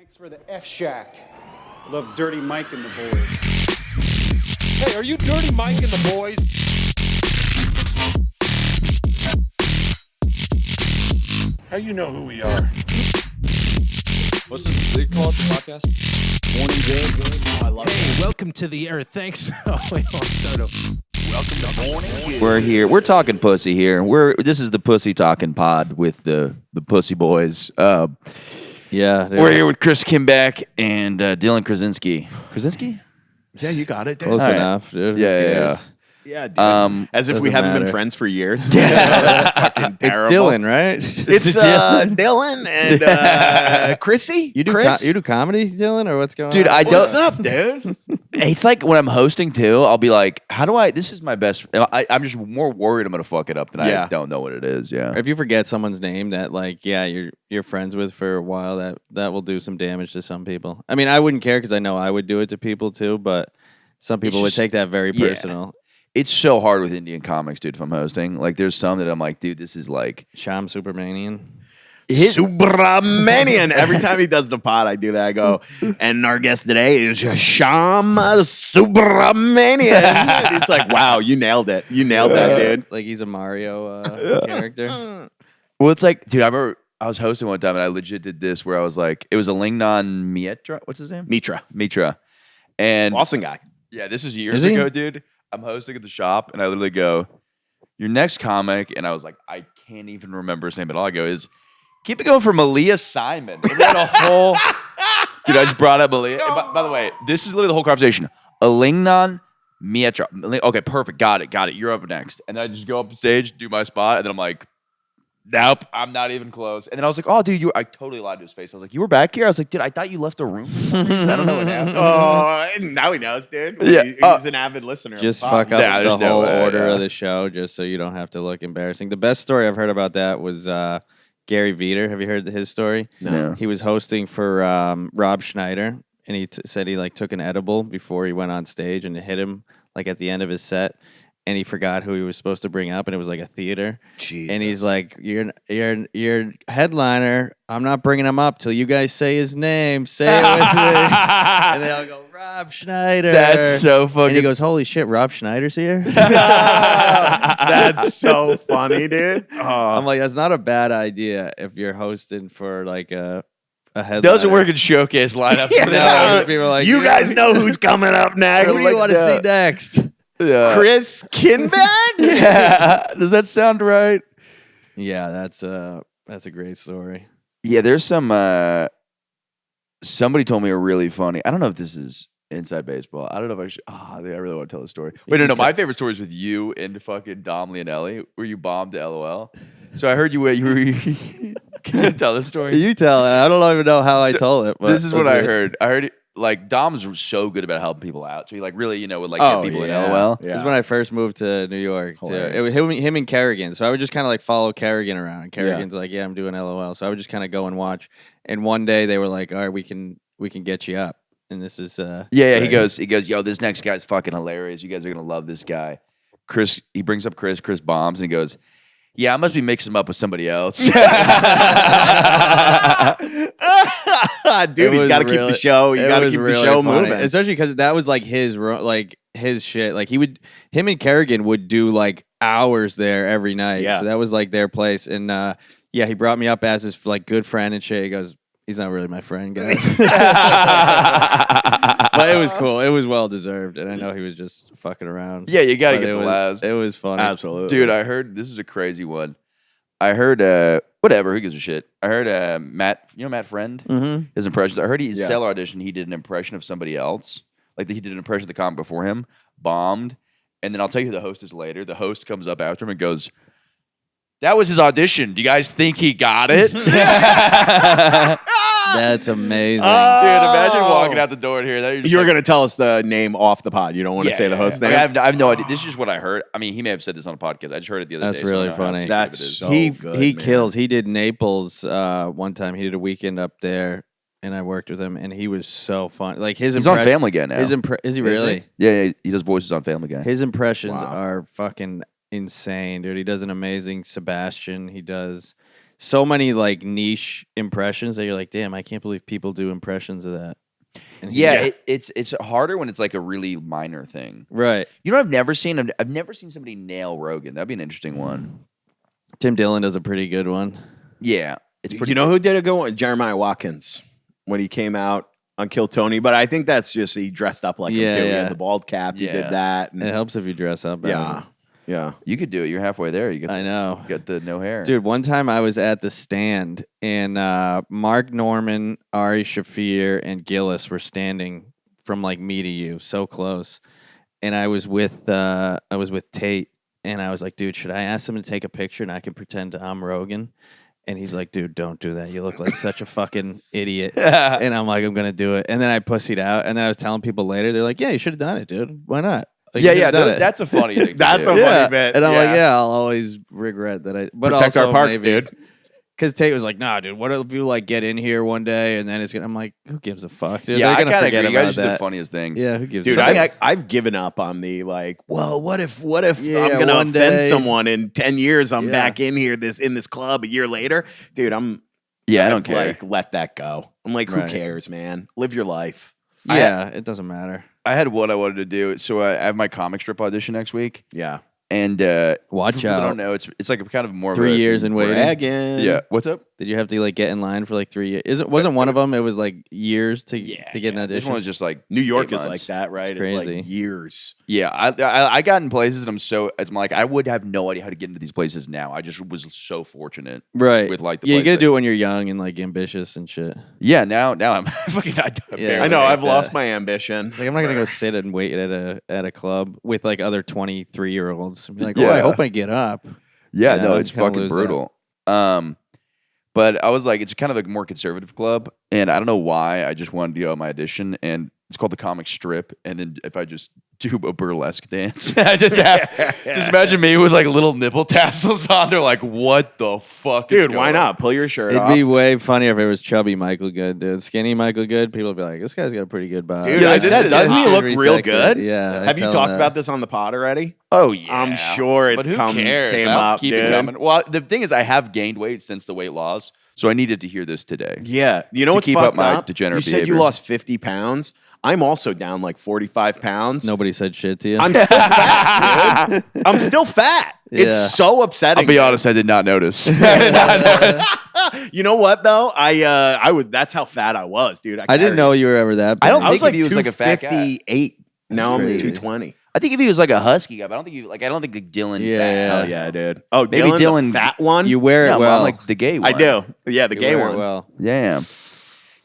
Thanks for the F Shack. Love Dirty Mike and the boys. Hey, are you Dirty Mike and the boys? How you know who we are? What's this they call it, the podcast? Morning Good. Oh, I love Hey, welcome to the earth. Thanks. Oh, wait, I'll start over. Welcome to Morning Good. We're here. We're talking pussy here. This is the pussy talking pod with the pussy boys. Yeah. We're here with Chris Kinback and Dylan Krasinski. Krasinski? Yeah, you got it, dude. Close All right. enough, dude. Yeah. Yeah, dude. As if we doesn't haven't been matter. friends for years. Fucking It's terrible. Dylan, right? It's Dylan and Chrissy. You do Chris? you do comedy, Dylan, or what's going Dude, on? I don't. What's up, dude? It's like when I'm hosting too, I'll be like, how do I? This is my best. I'm just more worried I'm going to fuck it up than Yeah. I don't know what it is. Yeah. Or if you forget someone's name that, like, yeah, you're friends with for a while, that will do some damage to some people. I mean, I wouldn't care because I know I would do it to people too, but some people would just- take that very yeah. personal. It's so hard with Indian comics, dude, if I'm hosting. Like, there's some that I'm like, dude, this is like. Sham Supermanian. Subramanian. Every time he does the pod, I do that. I go, and our guest today is Sham Subramanian. It's like, wow, you nailed it. You nailed that, dude. Like he's a Mario character. Well, it's like, dude, I remember I was hosting one time and I legit did this where I was like, it was a Lingnan Mietra. What's his name? Mitra. And Boston guy. yeah, this is years Is he? ago, dude. I'm hosting at the shop and I literally go, your next comic, and I was like, I can't even remember his name at all. I go, keep it going for Malia Simon. And we had a whole dude, I just brought up Malia. And by the way, this is literally the whole conversation. A Lingnan Mietra. Okay, perfect. Got it. You're up next. And then I just go up on stage, do my spot, and then I'm like, nope, I'm not even close. And then I was like, oh, dude, I totally lied to his face. I was like, you were back here? I was like, dude, I thought you left the room for some reason. I don't know what happened. Oh, now he knows, dude. Yeah. He's an avid listener. Just of the pod. fuck up Yeah, there's the no whole way, order yeah. of the show just so you don't have to look embarrassing. The best story I've heard about that was Gary Veter. Have you heard his story? No. He was hosting for Rob Schneider, and he said he like took an edible before he went on stage, and it hit him like at the end of his set, and he forgot who he was supposed to bring up, and it was like a theater. Jesus. And he's like, "You're headliner. I'm not bringing him up till you guys say his name. Say it with me." And they all go, Rob Schneider. That's so fucking. And he goes, "Holy shit, Rob Schneider's here." That's so funny, dude. I'm like, that's not a bad idea if you're hosting for like a headliner. doesn't work in showcase lineups. No, people are like, you guys know who's coming up next. Who do you want to see next? Yeah. Chris Kinback? Yeah. Does that sound right? Yeah, that's a great story. Yeah, there's some. Somebody told me a really funny. I don't know if this is inside baseball. I don't know if I should. I really want to tell the story. Wait, no. My favorite story is with you and fucking Dom Leonelli, where you bombed the LOL. So I heard you. Can you tell this story? You tell it. I don't even know how I So, told it. But This is what I okay. heard. I heard it, like Dom's so good about helping people out. So he like really, would like get people in LOL. This is when I first moved to New York. Too. It was Hilarious. him and Kerrigan. So I would just kind of like follow Kerrigan around. Kerrigan's like, yeah, I'm doing LOL. So I would just kind of go and watch. And one day they were like, all right, we can get you up. And this is Yeah. He goes, yo, this next guy's fucking hilarious. You guys are gonna love this guy. Chris, he brings up Chris bombs and he goes, yeah, I must be mixing him up with somebody else. Dude, he's got to keep the show. You got to keep the show moving. Especially because that was like his shit. Like him and Kerrigan would do like hours there every night. Yeah. So that was like their place. And yeah, he brought me up as his like good friend and shit. He goes, he's not really my friend, guys. But it was cool. It was well deserved, and I know he was just fucking around. Yeah, you gotta But get the was, laughs. It was funny. Absolutely. Dude, I heard this is a crazy one. I heard whatever, who gives a shit? I heard Matt, Matt Friend, Mm-hmm. his impressions. I heard his Yeah. cellar audition, he did an impression of somebody else. Like he did an impression of the comic before him, bombed. And then I'll tell you who the host is later. The host comes up after him and goes, that was his audition. Do you guys think he got it? That's amazing. Dude, imagine walking out the door and hearing that. You were going to tell us the name off the pod. You don't want to say the host name? I have no idea. This is just what I heard. I mean, he may have said this on a podcast. I just heard it the other That's day. so I really don't know how funny. stupid That's it is. so he good, he man. kills. He did Naples one time. He did a weekend up there, and I worked with him, and he was so fun. Like his He's on Family Guy now. Is he really? Yeah, he does voices on Family Guy. His impressions Wow. are fucking insane, dude. He does an amazing Sebastian. He does so many like niche impressions that you're like, damn, I can't believe people do impressions of that. And it's harder when it's like a really minor thing. right. You know, I've never seen somebody nail Rogan. That'd be an interesting one. Tim Dillon does a pretty good one. Yeah, it's pretty. You know who did a good one? Jeremiah Watkins when he came out on Kill Tony. But I think that's just he dressed up like him too. He had the bald cap. He did that. And It helps if you dress up. yeah. You could do it. You're halfway there. You get. I know. You got the no hair, Dude, one time I was at the stand and Mark Norman, Ari Shaffir, and Gillis were standing from like me to you, so close. And I was with Tate, and I was like, dude, should I ask him to take a picture and I can pretend I'm Rogan? And he's like, dude, don't do that. You look like such a fucking idiot. And I'm like, I'm gonna do it. And then I pussied out. And then I was telling people later, they're like, yeah, you should have done it, dude. Why not? Like, that's a funny thing. That's a funny bit. And I'm like, I'll always regret that. But Protect also our parks, maybe, dude. Because Tate was like, nah, dude, what if you like get in here one day and then it's gonna? I'm like, who gives a fuck, dude? Yeah, They're I gonna kind of forget agree. You guys about are that. the funniest thing. Yeah, who gives Dude, a fuck? I've given up on the like, well, what if Yeah, I'm gonna one offend day- someone in 10 years? I'm Yeah. back in here in this club a year later, dude. I don't care. Like, let that go. I'm like, who Right. cares, man? Live your life. Yeah, it doesn't matter. I had what I wanted to do. So I have my comic strip audition next week, Yeah. and Watch people out. don't know. It's like kind of more 3 of a, years in waiting. Bragging. Yeah. What's up? Did you have to like get in line for like 3 years? Wasn't one of them? It was like years to get an This audition. one was just like New York 8 is like months. that, right? It's crazy. like years. Yeah, I got in places, and I'm like, I would have no idea how to get into these places now. I just was so fortunate, right. With like the you place gotta that- do it when you're young and like ambitious and shit. Yeah, now I'm fucking. Yeah. I know. like I've that. lost my ambition. Like I'm not gonna go sit and wait at a club with like other 23-year-olds and be like, Yeah. I hope I get up. Yeah, Yeah, no, I'd it's kinda fucking lose brutal. But I was like, it's kind of a more conservative club, and I don't know why. I just wanted to go on my audition, and it's called the Comic Strip. And then if I just do a burlesque dance, I just imagine me with like little nipple tassels on. They're like, what the fuck, is Dude, why going not? Pull your shirt It'd off. be way funnier if it was chubby Michael Good, dude. Skinny Michael Good, people would be like, this guy's got a pretty good body. Dude, Yeah, I this said, is- doesn't he Should look be real sexy. good? Yeah. Have you talked about this on the pod already? Oh yeah, I'm sure it's but who come- cares? came I'll up, keep it dude. coming. Well, the thing is, I have gained weight since the weight loss, so I needed to hear this today. Yeah. You know To what's keep up fucked my up? degenerate You said you behavior. lost 50 pounds. I'm also down like 45 pounds. Nobody said shit to you. I'm still fat, dude. I'm still fat. Yeah. It's so upsetting. I'll be honest, I did not notice. You know what though? I was. That's how fat I was, dude. I didn't know you were ever that big. I don't I was think like of you as like a fat guy. 258. Now I'm crazy. 220. I think if he was like a husky guy, but I don't think you like. I don't think like Dylan. Yeah, fat. yeah. Hell yeah, dude. Oh, Maybe Dylan, Dylan- the fat one. You wear it Yeah, well. I'm like the gay one. I do. Yeah, the You gay wear it one. well. Yeah.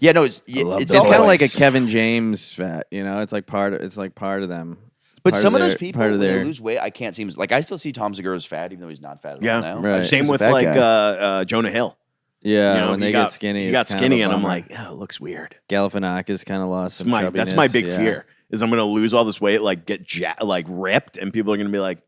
Yeah, no, it's love it's those. It's kind of like a Always. Kevin James fat, you know. It's like part of them. But part some of their- those people, part of when they their- lose weight, I can't seem like I still see Tom Segura's fat, even though he's not fat at all Yeah. now. Right. Same He's a with fat like guy. Jonah Hill. Yeah, You know, when he they got get skinny, he it's got kind of skinny, a and I'm bummer. like, oh, it looks weird. Galifianakis kind of lost some That's my chubbiness, big yeah. fear is I'm gonna lose all this weight, like get like ripped, and people are gonna be like,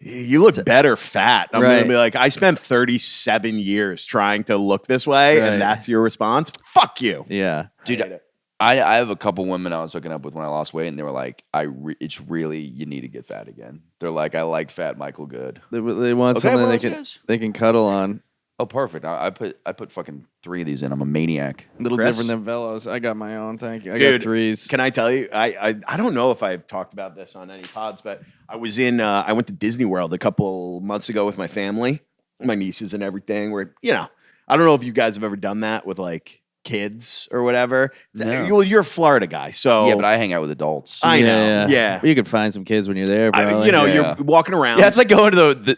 you look better fat. I'm Right. gonna be like, I spent 37 years trying to look this way, Right. and that's your response? Fuck you. Yeah, Dude, I have a couple women I was hooking up with when I lost weight, and they were like, it's really you need to get fat again. They're like, I like fat Michael Good. they want Okay, something well, they those can guys. they can cuddle on. Oh, perfect. I put fucking 3 of these in. I'm a maniac. A little Chris? different than Velos. I got my own. Thank you. I Dude, got threes. Can I tell you? I don't know if I've talked about this on any pods, but I was in. I went to Disney World a couple months ago with my family, my nieces and everything. Where I don't know if you guys have ever done that with like kids or whatever. No. Well, you're a Florida guy, so Yeah, but I hang out with adults. I know. Yeah. You could find some kids when you're there, bro. Yeah. Yeah. You're walking around. Yeah, it's like going to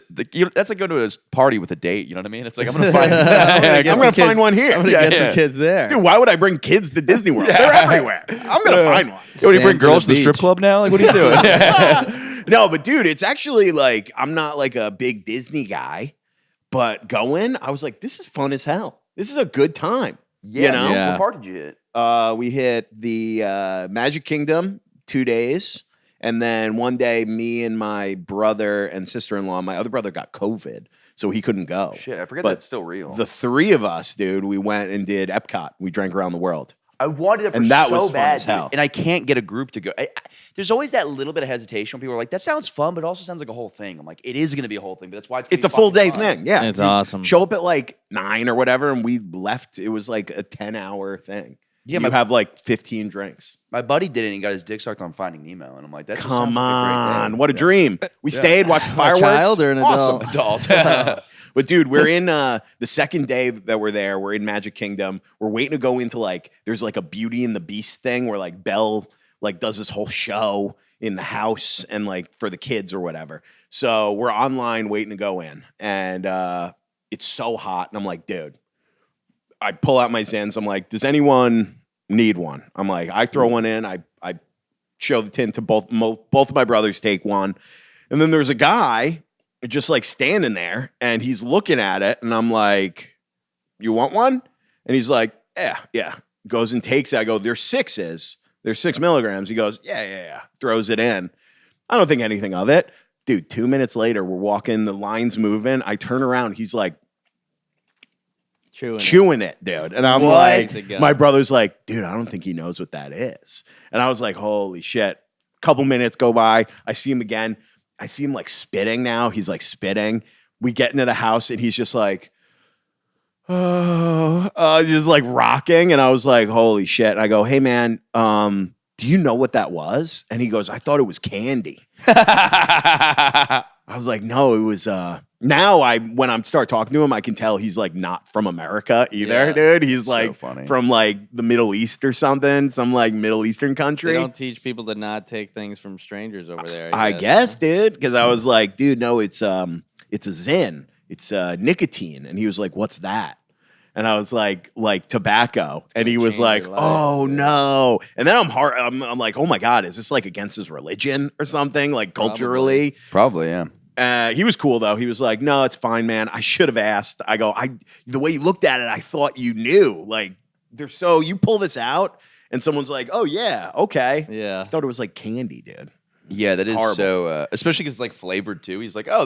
that's like going to a party with a date. You know what I mean? It's like I'm gonna find. I'm gonna find one here. I'm gonna Yeah, get yeah. some kids there. Dude, why would I bring kids to Disney World? They're everywhere. I'm gonna find one. What, do you bring Sand to girls to the the strip beach. club now? Like, what are you doing? No, but dude, it's actually like I'm not like a big Disney guy, but going, I was like, this is fun as hell. This is a good time. You know? Yeah. What part did you hit? We hit the Magic Kingdom 2 days. And then one day, me and my brother and sister-in-law, my other brother got COVID, so he couldn't go. Shit, I forget But that's still real. The 3 of us, dude, we went and did Epcot. We drank around the world. I wanted it for And that so was fun bad, as hell. dude, and I can't get a group to go. There's always that little bit of hesitation when people are like, "That sounds fun, but it also sounds like a whole thing." I'm like, "It is going to be a whole thing, but that's why it's." It's a full day fun. thing. Yeah, It's You awesome. Show up at like 9 or whatever, and we left. It was like a 10-hour thing. Yeah, you have like 15 drinks. My buddy did it, and he got his dick sucked on Finding Nemo, and I'm like, "That just Come sounds like a great on, day." what a dream! We stayed, watched the A fireworks. child or an Awesome. adult? Adult. But dude, we're in the second day that we're there. We're in Magic Kingdom. We're waiting to go into like there's like a Beauty and the Beast thing where like Belle like does this whole show in the house and like for the kids or whatever. So we're online waiting to go in, and it's so hot. And I'm like, dude, I pull out my Zins. I'm like, does anyone need one? I'm like, I throw one in. I show the tin to both of my brothers. Take one, and then there's a guy just like standing there and he's looking at it and I'm like, you want one? And he's like, yeah. Goes and takes it. I go, there's 6 milligrams. He goes, yeah. Throws it in. I don't think anything of it. Dude, 2 minutes later, we're walking, the line's moving. I turn around. He's like chewing it, dude. And I'm like, my brother's like, dude, I don't think he knows what that is. And I was like, holy shit. Couple minutes go by. I see him again. I see him like spitting now. He's like spitting. We get into the house and he's just like, just like rocking. And I was like, holy shit. And I go, hey man, do you know what that was? And he goes, I thought it was candy. I was like, no, it was, now when I start talking to him, I can tell he's like not from America either, dude. He's like from like the Middle East or something, some like Middle Eastern country. They don't teach people to not take things from strangers over there. I guess, dude, because I was like, dude, no, it's a Zyn, it's nicotine, and he was like, what's that? And I was like tobacco, and he was like, oh no, and then I'm like, oh my god, is this like against his religion or something, like culturally? Probably, yeah. He was cool though. He was like, no, it's fine, man. I should have asked. I go, the way you looked at it, I thought you knew. Like, you pull this out, and someone's like, oh yeah, okay. Yeah. I thought it was like candy, dude. Yeah, that is horrible. So, especially because it's like flavored too. He's like, I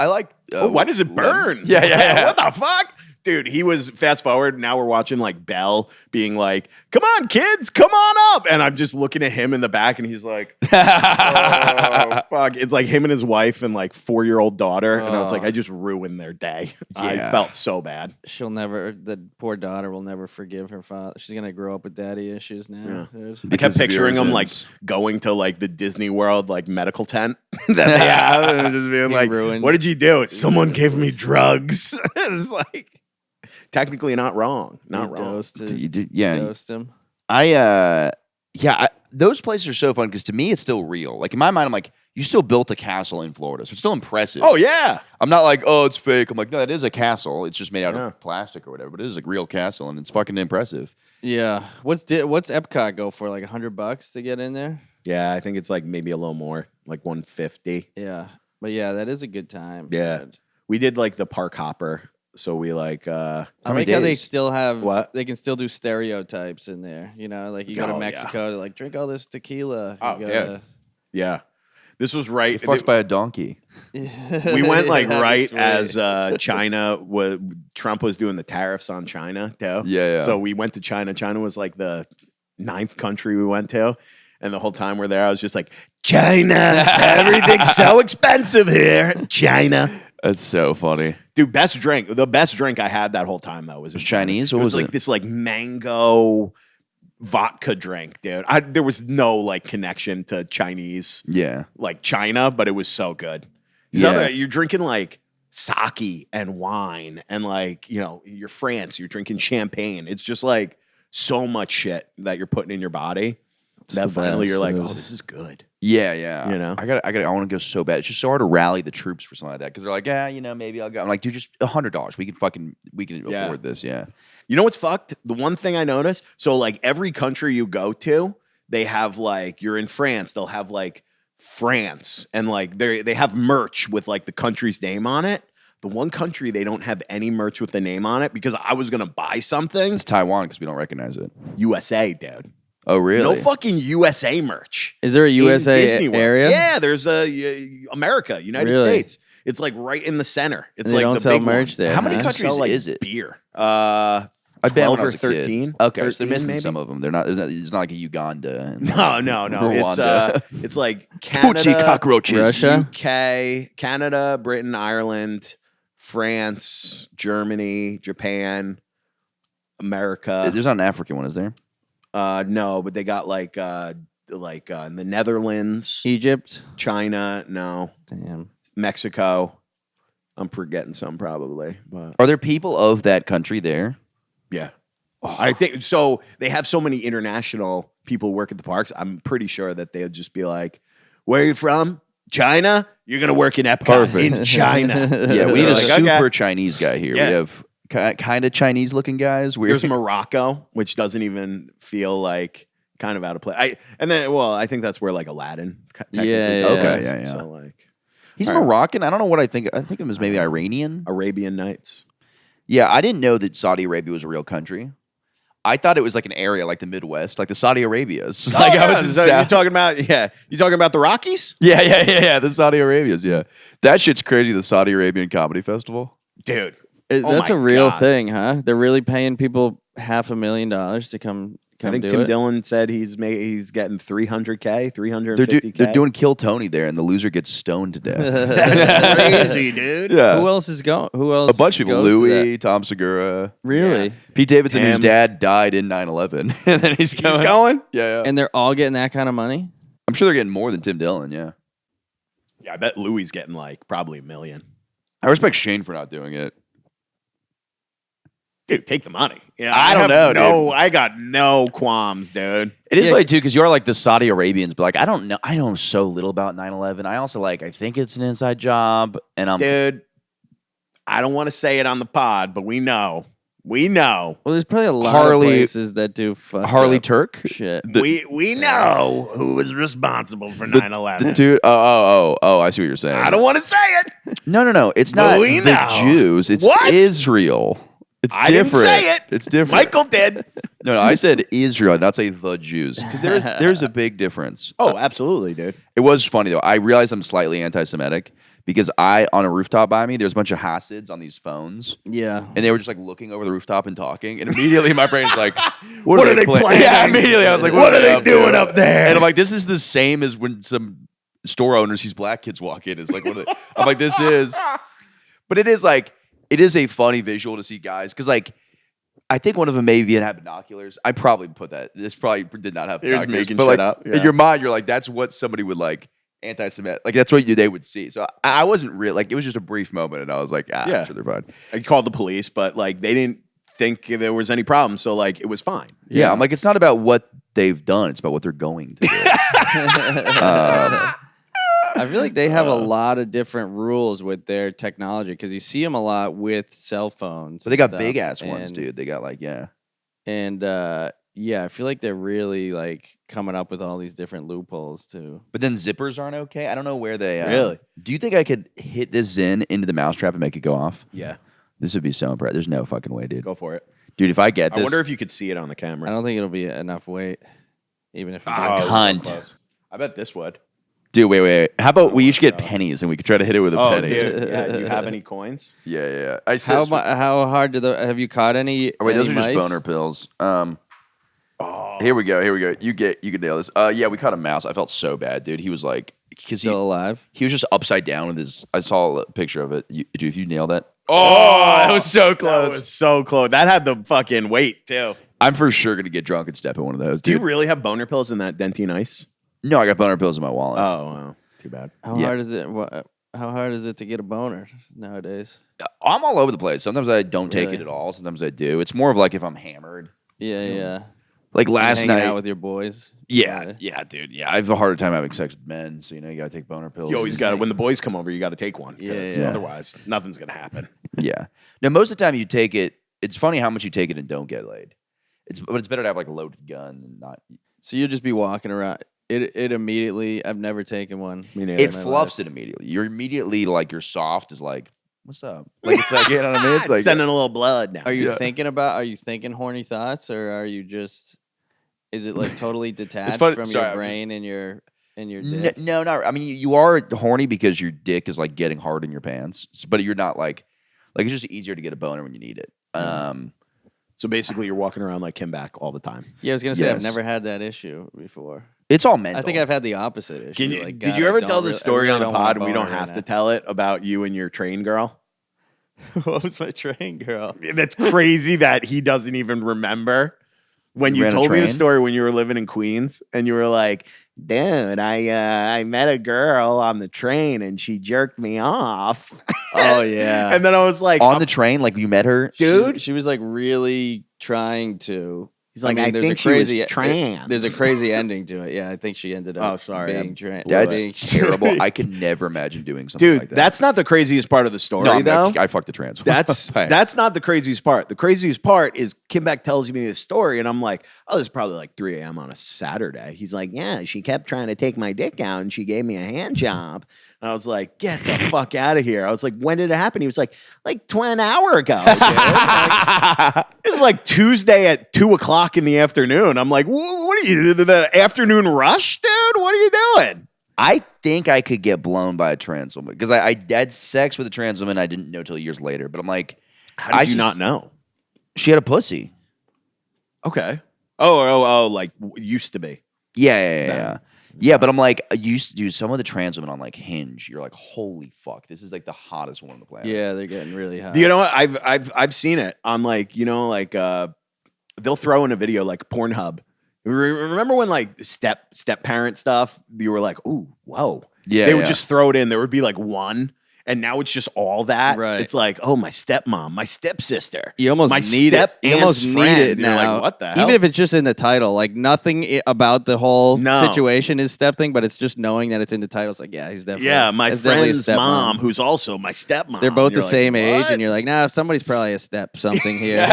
like. Why does it burn? Yeah. What the fuck? Dude, he was fast forward. Now we're watching like Belle being like, come on, kids, come on up. And I'm just looking at him in the back and he's like, oh, fuck. It's like him and his wife and like 4-year-old daughter. And I was like, I just ruined their day. I felt so bad. The poor daughter will never forgive her father. She's going to grow up with daddy issues now. Yeah. I kept picturing him like going to like the Disney World like medical tent that they have and just being like, ruined. What did you do? Someone gave me drugs. It's like, technically not wrong. Not wrong. You did, yeah. Dosed him. Those places are so fun because to me it's still real. Like in my mind, I'm like, you still built a castle in Florida, so it's still impressive. Oh yeah. I'm not like, oh, it's fake. I'm like, no, that is a castle. It's just made out of plastic or whatever, but it is a real castle and it's fucking impressive. Yeah. What's Epcot go for? Like $100 to get in there? Yeah, I think it's like maybe a little more, like 150. Yeah, but yeah, that is a good time. Yeah, we did like the park hopper. So we like I like how they still have they can still do stereotypes in there. You know, like you go to Mexico, they're like, drink all this tequila. Dude. Yeah. This was right. He fucked by a donkey. We went like right as Trump was doing the tariffs on China too. Yeah. So we went to China. China was like the 9th country we went to. And the whole time we're there, I was just like, China, everything's so expensive here. China. That's so funny. Dude, the best drink I had that whole time though was Chinese. What was it? Like this like mango vodka drink, dude. There was no like connection to Chinese, like China, but it was so good. You're drinking like sake and wine, and like you're France, you're drinking champagne. It's just like so much shit that you're putting in your body that finally you're like, oh, this is good. Yeah. I I want to go so bad. It's just so hard to rally the troops for something like that because they're like, maybe I'll go. I'm like, dude, just $100. We can afford this. Yeah. You know what's fucked? The one thing I noticed. So like every country you go to, they have like you're in France. They'll have like France and like they have merch with like the country's name on it. The one country they don't have any merch with the name on it because I was gonna buy something. It's Taiwan because we don't recognize it. USA, dude. Oh, really? No fucking USA merch. Is there a USA area? Yeah, there's America, United States. It's like right in the center. It's like they don't the sell big merch one. there. How many countries sell, like, is it? Beer. I've been 12 when I or was a kid. 13. Okay, so 13 they're missing maybe? some of them. They're not. It's not like a Uganda. And No. Rwanda. It's like Poochy Canada, cockroaches. Russia? UK, Canada, Britain, Ireland, France, Germany, Japan, America. There's not an African one, is there? No, but they got like in the Netherlands, Egypt. China, no, Damn. Mexico. I'm forgetting some probably, but Are there people of that country there? yeah. I think so. They have so many international people work at the parks. I'm pretty sure that they'll just be like, "Where are you from? China? You're gonna work in Epcot in China." Yeah, we need a Like, super okay. Chinese guy here. Yeah. We have kind of Chinese looking guys. There's Morocco, which doesn't even feel like kind of out of place. I think that's where like Aladdin. Technically Yeah, takes yeah. place. Okay, yeah. So like He's All right. Moroccan. I don't know what I think. I think him as maybe Iranian. Arabian Nights. Yeah, I didn't know that Saudi Arabia was a real country. I thought it was like an area like the Midwest, like the Saudi Arabias. Like I was in so South- you're talking about you talking about the Rockies, Yeah. The Saudi Arabias, yeah. That shit's crazy. The Saudi Arabian Comedy Festival. dude. That's my a real God. thing, huh? They're really paying people $500,000 to come I think do Tim it. Dillon said he's getting 300K, 350K. They're doing Kill Tony there, and the loser gets stoned to death. That's crazy, dude. Yeah, Who else is going? Who else? a bunch of people. goes to Louis, that? Tom Segura, Really? Pete Davidson, whose Him. dad died in 9/11, and then he's He's going. going. Yeah. And they're all getting that kind of money? I'm sure they're getting more than Tim Dillon. Yeah, Yeah, I bet Louis getting like probably $1 million. I respect Shane for not doing it. Dude, take the money. Yeah, I don't know, dude. I got no qualms, dude. It is Yeah. funny too because you are like the Saudi Arabians, but like I don't know. I know so little about 9/11. I also I think it's an inside job, and I'm Dude, I don't want to say it on the pod, but we know. We know. Well, there's probably a lot Harley- of places that do fucked Harley up Turk. shit. We know who was responsible for 9/11. The dude. Oh! I see what you're saying. I don't want to say it. No. It's But not we the know. Jews. It's What? Israel. It's I different. didn't say it. It's different. Michael did. No, I said Israel, not say the Jews, because there's a big difference. Oh, absolutely, dude. It was funny though. I realized I'm slightly anti-Semitic because on a rooftop by me, there's a bunch of Hasids on these phones, Yeah. and they were just like looking over the rooftop and talking, and immediately my brain's like, What are they playing? Yeah, immediately I was like, What are they up doing to? up there? And I'm like, this is the same as when some store owners sees black kids walk in. It's like, what are they? I'm like, this is, but it is a funny visual to see guys because like. I think one of them maybe had binoculars. I probably put that. This probably did not have You're just binoculars. making but shit like, up, yeah. in your mind, you're like, that's what somebody would like anti-Semitic. Like that's what they would see. So I wasn't real. Like it was just a brief moment, and I was like, Yeah. I'm sure they're fine. I called the police, but like they didn't think there was any problem, so like it was fine. Yeah, I'm like, it's not about what they've done; it's about what they're going to do. I feel like they have a lot of different rules with their technology because you see them a lot with cell phones. So they got and stuff, big ass ones, and- dude. They got And I feel like they're really like coming up with all these different loopholes too. But then zippers aren't okay. I don't know where they. Really? Do you think I could hit this into the mousetrap and make it go off? Yeah, This would be so impressive. There's no fucking way, dude. go for it. Dude, if I get this, I wonder if you could see it on the I camera. don't think it'll be enough weight, even if you Oh, do. so cunt. close. I bet this would. dude, wait. How about we each get pennies and we could try to hit it with a Oh, penny? dude. Yeah, do you have any coins? Yeah. I How said. how hard do have you caught any? Oh, wait, those are any just mice? boner pills. Here we go. You can nail this. Yeah, we caught a mouse. I felt so bad, dude. He was like, because Still alive? he was just upside down with his. I saw a picture of it. Dude, if you nailed that, that was so close. That was so close. That had the fucking weight too. I'm for sure gonna get drunk and step in one of those. Do you Dude. really have boner pills in that Dentine Ice? No, I got boner pills in my wallet. Oh, wow. Too bad. How Yeah. hard is it? How hard is it to get a boner nowadays? I'm all over the place. Sometimes I don't take it Really? at all. Sometimes I do. It's more of like if I'm hammered. Yeah. Like last Hanging night. out with your boys. Yeah, dude. Yeah, I have a harder time having sex with men, so you know you gotta take boner pills. You always got to, when the boys come over, you got to take one. 'Cause Yeah. Otherwise, nothing's going to happen. Yeah. Now, most of the time you take it. It's funny how much you take it and don't get laid. But it's better to have like a loaded gun and not. So you'll just be walking around. It immediately. I've never taken one. Me neither. It fluffs it immediately. You're immediately like your soft is like, what's up? Like it's like, you know what I mean? It's like sending a little blood now. Are you Yeah. Are you thinking horny thoughts, or are you just? Is it like totally detached funny- from sorry, your I'm brain and your dick? No, not. I mean, you are horny because your dick is like getting hard in your pants, but you're not like it's just easier to get a boner when you need it. So basically, you're walking around like Kinback all the time. Yeah, I was gonna say I've Yes. never had that issue before. It's all mental. I think I've had the opposite issue. Can you, like, did God, you I ever don't tell the really- I story really on the don't want pod? a We don't boner have right to tell it about you and your train girl. What was my train girl? That's crazy that he doesn't even remember. When You you ran a told me the train? story when you were living in Queens, and you were like, "Dude, I met a girl on the train, and she jerked me off." Oh yeah, And then I was like, on the train, like you met her. dude. She was like really trying to. He's like, I there's think a she was crazy trans. There's a crazy ending to it. Yeah, I think she ended up. Oh, sorry, being I trans. That's terrible. I could never imagine doing something Dude, like that. that's not the craziest part of the story, no, I'm though. I fucked the trans. That's not the craziest part. The craziest part is Kinback tells me this story, and I'm like, oh, this is probably like 3 a.m. on a Saturday. He's like, yeah, she kept trying to take my dick out, and she gave me a hand job. And I was like, get the fuck out of here. I was like, when did it happen? He was like 1 hour ago, dude. It was like Tuesday at 2:00 in the afternoon. I'm like, what are you, the afternoon rush, dude? What are you doing? I think I could get blown by a trans woman because I had sex with a trans woman I didn't know till years later. But I'm like, How did you not know? She had a pussy. Okay. Oh, like used to be. Yeah, but I'm like, you used to do some of the trans women on like Hinge. You're like, holy fuck, this is like the hottest one on the planet. Yeah, they're getting really hot. You know what? I've seen it on like, they'll throw in a video like Pornhub. Remember when like step parent stuff, you were like, ooh, whoa. Yeah, They would yeah. just throw it in. There would be like one, and now it's just all that. Right. It's like, oh, my stepmom, my stepsister. You almost my need it. You almost step-aunt's need friend. it You're now. like, what the hell? Even if it's just in the title, like nothing about the whole No. situation is step thing, but it's just knowing that it's in the title. It's like, yeah, he's definitely. yeah, my that's definitely a friend's stepmom. mom, who's also my stepmom. They're both And the you're like, same age, what? and you're like, nah, somebody's probably a step something here.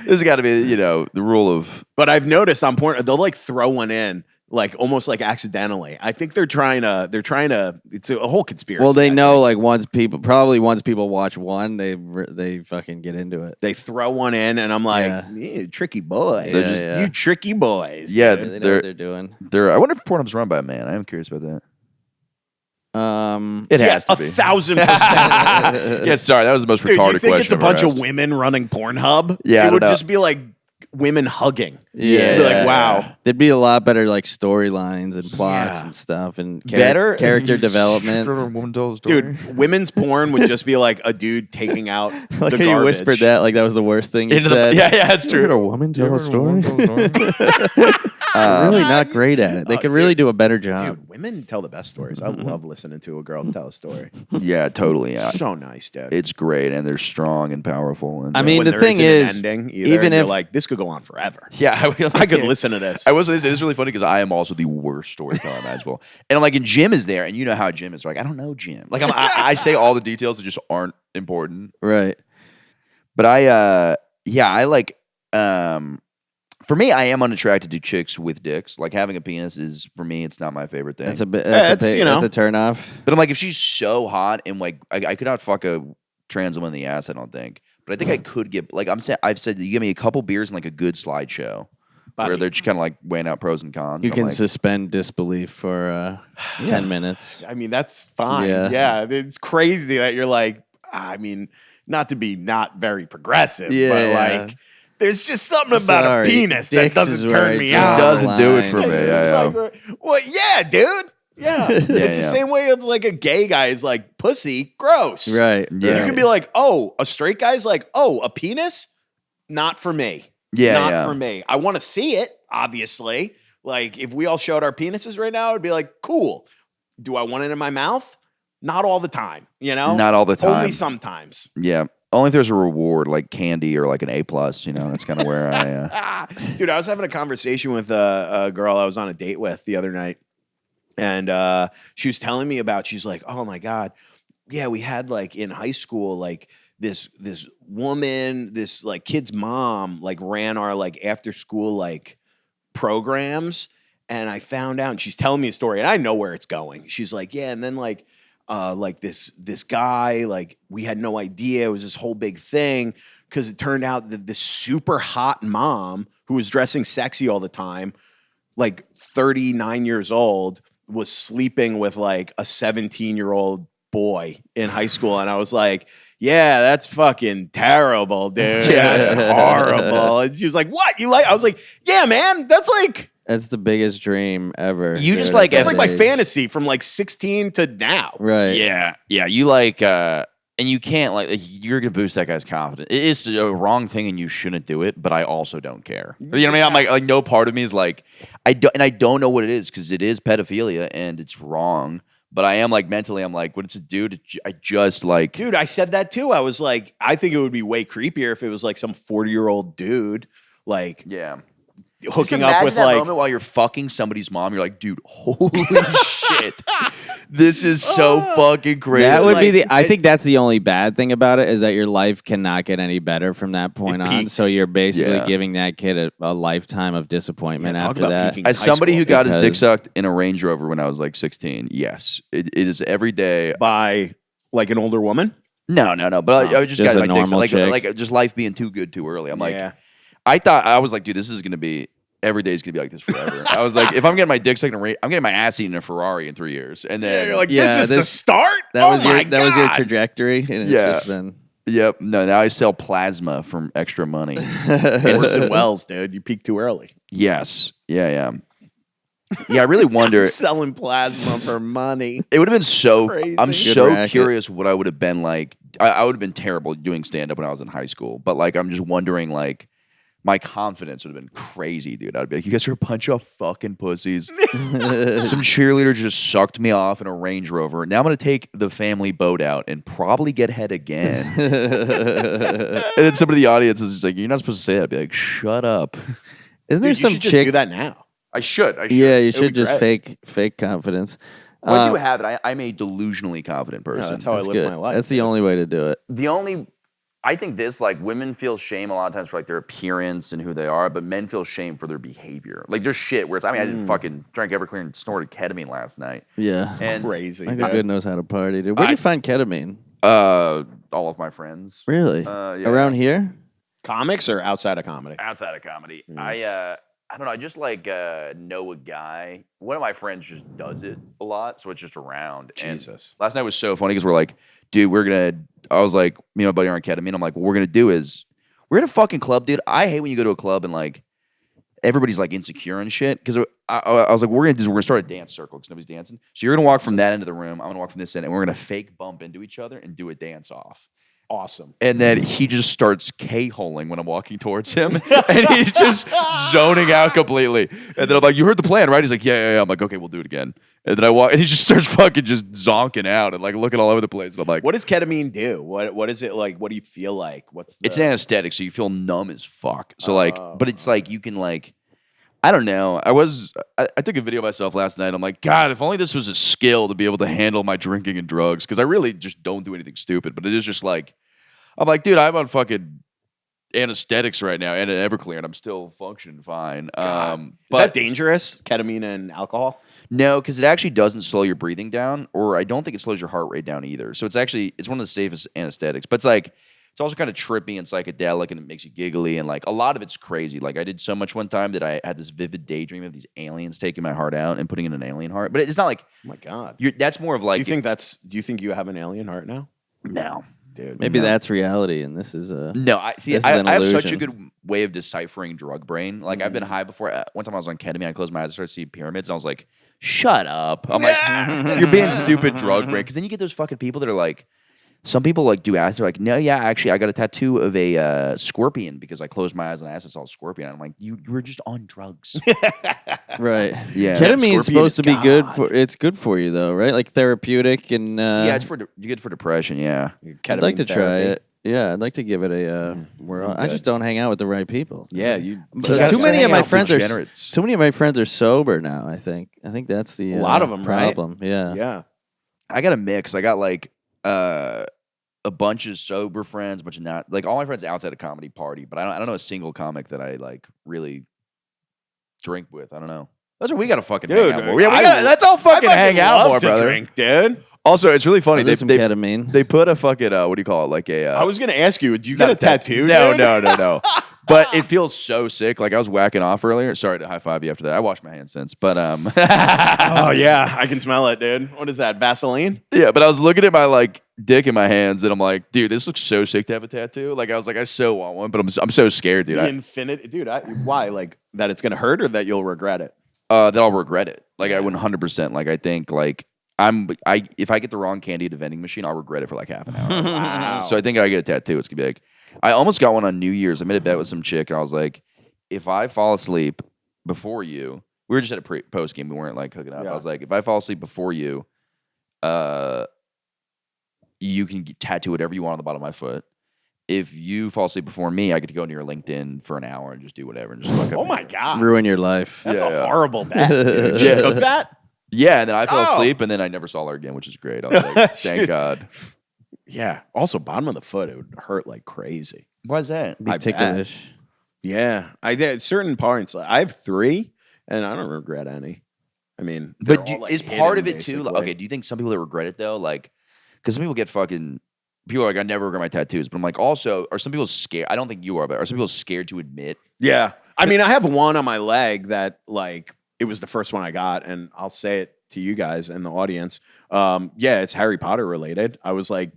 There's got to be, the rule of. But I've noticed on porn, they'll like throw one in, like almost like accidentally. I think they're trying to. It's a whole conspiracy. Well, they I know think. like once people watch one, they fucking get into it. They throw one in, and I'm like, Yeah. "You tricky boys, They're just- you tricky boys." Yeah, dude." They know what they're doing. I wonder if Pornhub's run by a man. I am curious about that. It Yeah, has to be. 1,000%. Yeah, sorry, that was the most Dude, retarded you think question. it's a I've bunch ever of asked. women running Pornhub? Yeah, I it don't would know. just be like women hugging. Yeah. Be like, wow. There'd be a lot better like storylines and plots Yeah. and stuff and Better character development. Woman told a story. Dude, women's porn would just be like a dude taking out Like the how garbage. you whispered that, like that was the worst thing you said. yeah, that's Did a true. woman tell a story? They're really not great at it. They could really do a better job. Dude, women tell the best stories. I love listening to a girl tell a story. Yeah, totally. Yeah. So nice, dude. It's great, and they're strong and powerful. And I mean, When the there thing isn't an is, ending either, even and you're if- like, this could go on forever. yeah, I could listen to this. I will say this, it is really funny because I am also the worst storyteller imaginable. And I'm like, and Jim is there, and you know how Jim is. Like, I don't know Jim. Like, I say all the details that just aren't important. Right. But I like, for me, I am unattracted to chicks with dicks. Like, having a penis is, for me, it's not my favorite thing. That's a bit. That's, That's a turn off. But I'm like, if she's so hot and like, I could not fuck a trans woman in the ass, I don't think. But I think I could get, like, I've said, you give me a couple beers and like a good slideshow. Where Buddy. they're just kind of like weighing out pros and cons. You I'm can like, suspend disbelief for 10 minutes. I mean, that's fine. Yeah. Yeah. It's crazy that you're like, I mean, not to be not very progressive, Yeah, but yeah. like, there's just something about Sorry, a penis that dicks doesn't is where turn I me draw on. It the doesn't do it for line. me. Yeah, Like, well, yeah, dude. Yeah. It's the yeah. same way as like a gay guy is like, pussy, gross. Right. Yeah. You right. could be like, oh, a straight guy's like, oh, a penis? Not for me. Yeah, Not yeah. for me. I want to see it, obviously. Like, if we all showed our penises right now, it'd be like, cool. Do I want it in my mouth? Not all the time, you know? Not all the time. Only sometimes. Yeah. Only if there's a reward like candy or like an A+, that's kind of where I Dude, I was having a conversation with a girl I was on a date with the other night. And she was telling me about, she's like, oh my God. Yeah, we had like in high school, like this woman, this like kid's mom, like ran our like after school like programs. And I found out, and she's telling me a story, and I know where it's going. She's like, yeah, and then like this guy, like we had no idea. It was this whole big thing because it turned out that this super hot mom who was dressing sexy all the time, like 39 years old, was sleeping with like a 17-year-old boy in high school, and I was like, yeah, that's fucking terrible, dude. That's horrible. And she was like, what? You like? I was like, yeah, man, that's like... That's the biggest dream ever. You just dude, like- at That's that like my age. fantasy from like 16 to now. Right. Yeah. You like, and you can't like you're gonna boost that guy's confidence. It is a wrong thing, and you shouldn't do it. But I also don't care. You know what I mean? I'm like no part of me is like I don't know what it is because it is pedophilia and it's wrong. But I am like mentally, I'm like, what it's a dude. I just like, Dude, I said that too. I was like, I think it would be way creepier if it was like some 40-year-old dude, like yeah. hooking Just up imagine with that like. moment while you're fucking somebody's mom. You're like, dude, holy shit, this is so fucking crazy. That would be like- I think that's the only bad thing about it is that your life cannot get any better from that point on. peaked. So you're basically Yeah. giving that kid a lifetime of disappointment Yeah, talk after about that. peaking. As high somebody school who got his dick because- sucked in a Range Rover when I was like 16, yes, it is every day. By like an older woman. No. But I just Just got a my dick normal sucked, chick. like just life being too good too early. I'm like, Yeah. I was like, dude, this is gonna be every day is gonna be like this forever. I was like, if I'm getting my dick sucked in a Range, I'm getting my ass eaten in a Ferrari in 3 years, and then You're like, Yeah, this is the this- start. That Oh was my that was your God. trajectory, and it's Yeah. just been yep, no, now I sell plasma from extra money. Orson Welles, dude. You peaked too early. Yes, yeah. I really wonder. Selling plasma for money. It would have been so. Crazy. I'm Good so racket. curious what I would have been like. I would have been terrible doing stand up when I was in high school. But like, I'm just wondering, like, my confidence would have been crazy, dude. I'd be like, you guys are a bunch of fucking pussies. Some cheerleader just sucked me off in a Range Rover. Now I'm gonna take the family boat out and probably get head again. And then somebody in the audience is just like, you're not supposed to say that. I'd be like, shut up. Isn't there Dude, you some should just chick? do that now. I should. Yeah, you It would should be just great. fake confidence. Well, I do have it. I'm a delusionally confident person. that's how That's I live good. my life. That's the only way to do it. I think this, like, women feel shame a lot of times for like their appearance and who they are, but men feel shame for their behavior. Like there's shit where it's, I did fucking drank Everclear and snorted ketamine last night. Yeah, And Crazy. Michael dude. Good knows how to party, dude. Where do you find ketamine? all of my friends. Really? Yeah. Around here? Comics or outside of comedy? Outside of comedy. I don't know, I just like know a guy. One of my friends just does it a lot, so it's just around. Jesus. And last night was so funny because we're like, dude, I was like, me and my buddy are on ketamine. I'm like, what we're gonna do is we're at a fucking club, dude. I hate when you go to a club and like everybody's like insecure and shit. Because I was like, we're gonna start a dance circle because nobody's dancing. So you're gonna walk from that end of the room. I'm gonna walk from this end, and we're gonna fake bump into each other and do a dance off. Awesome. And then he just starts K-holing when I'm walking towards him. And he's just zoning out completely. And then I'm like, you heard the plan, right? He's like, yeah. I'm like, okay, we'll do it again. And then I walk, and he just starts fucking just zonking out and like looking all over the place. And I'm like, What does ketamine do? What is it like? What do you feel like? What's the... It's an anesthetic, so you feel numb as fuck. So like, but it's like you can like, I don't know. I took a video of myself last night. I'm like, God, if only this was a skill to be able to handle my drinking and drugs, because I really just don't do anything stupid. But it is just like, I'm like, dude, I'm on fucking anesthetics right now and an Everclear, and I'm still functioning fine. Is But that dangerous? Ketamine and alcohol? no, because it actually doesn't slow your breathing down, or I don't think it slows your heart rate down either. So it's one of the safest anesthetics. But it's also kind of trippy and psychedelic, and it makes you giggly, and like a lot of it's crazy. Like I did so much one time that I had this vivid daydream of these aliens taking my heart out and putting in an alien heart. But it's not like Oh my God. that's more of like Do you think you have an alien heart now? no. Dude. Maybe that's reality, and this is a. No, I see. This is I an have such a illusion. good way of deciphering drug brain. Like I've been high before. One time I was on ketamine. I closed my eyes, started seeing pyramids, and I was like, "Shut up!" I'm like, "You're being stupid, drug brain." Because then you get those fucking people that are like, some people like do acid. They're like, "No, yeah, actually, I got a tattoo of a scorpion because I closed my eyes and acid saw a scorpion." I'm like, "You were just on drugs." Right. Yeah. Ketamine's Scorpion supposed is to be good God. for. It's good for you though, right? Like therapeutic and. Yeah, it's good for depression. Yeah. I'd like to try therapy. it. Yeah, I'd like to give it a whirl. I just don't hang out with the right people. Yeah, you. gotta Too many hang of my out with friends are degenerates. too many of my friends are sober now. I think that's the A lot of 'em, right? problem. Yeah. Yeah. I got a mix. I got like a bunch of sober friends, a bunch of not like all my friends outside of comedy party, but I don't know a single comic that I like really drink with. I don't know. That's what we gotta fucking Dude, hang out more. Yeah, I- let's all fucking hang out love more, to brother. drink, dude. Also, it's really funny. I'll do some ketamine. They put a fucking what do you call it? Like a I was gonna ask you, did you get a tattoo? No, dude? no. But it feels so sick. Like I was whacking off earlier. Sorry to high five you after that. I washed my hands since, but Oh yeah, I can smell it, dude. What is that? Vaseline? yeah. But I was looking at my like dick in my hands, and I'm like, dude, this looks so sick to have a tattoo. Like I was like, I so want one, but I'm so scared, dude. The infinite, dude. Why? Like that it's gonna hurt or that you'll regret it? That I'll regret it. Like I 100%. Like I think like if I get the wrong candy at a vending machine, I'll regret it for like half an hour. Wow. So I think I get a tattoo. It's gonna be like, I almost got one on New Year's. I made a bet with some chick, and I was like, if I fall asleep before you, we were just at a post game. We weren't like hooking up. Yeah. I was like, if I fall asleep before you, you can tattoo whatever you want on the bottom of my foot. If you fall asleep before me, I get to go into your LinkedIn for an hour and just do whatever and just fuck up. Oh my god, Ruin your life. that's Yeah, a yeah. horrible bet. Dude. She Yeah. took that. Yeah, and then I fell Oh. asleep, and then I never saw her again, which is great. I was like, thank Shit. God. Yeah. Also, bottom of the foot, it would hurt like crazy. Why is that? Be I bet. ticklish. Yeah, I did certain parts. I have 3, and I don't regret any. I mean, But they're all, like, is part of hidden, it too? basically. Okay, do you think some people that regret it though, like, because some people get fucking people are like, I never regret my tattoos, but I'm like, also, are some people scared? I don't think you are, but are some people scared to admit? Yeah. I mean, I have one on my leg that like it was the first one I got, and I'll say it to you guys and the audience. Yeah, it's Harry Potter related. I was like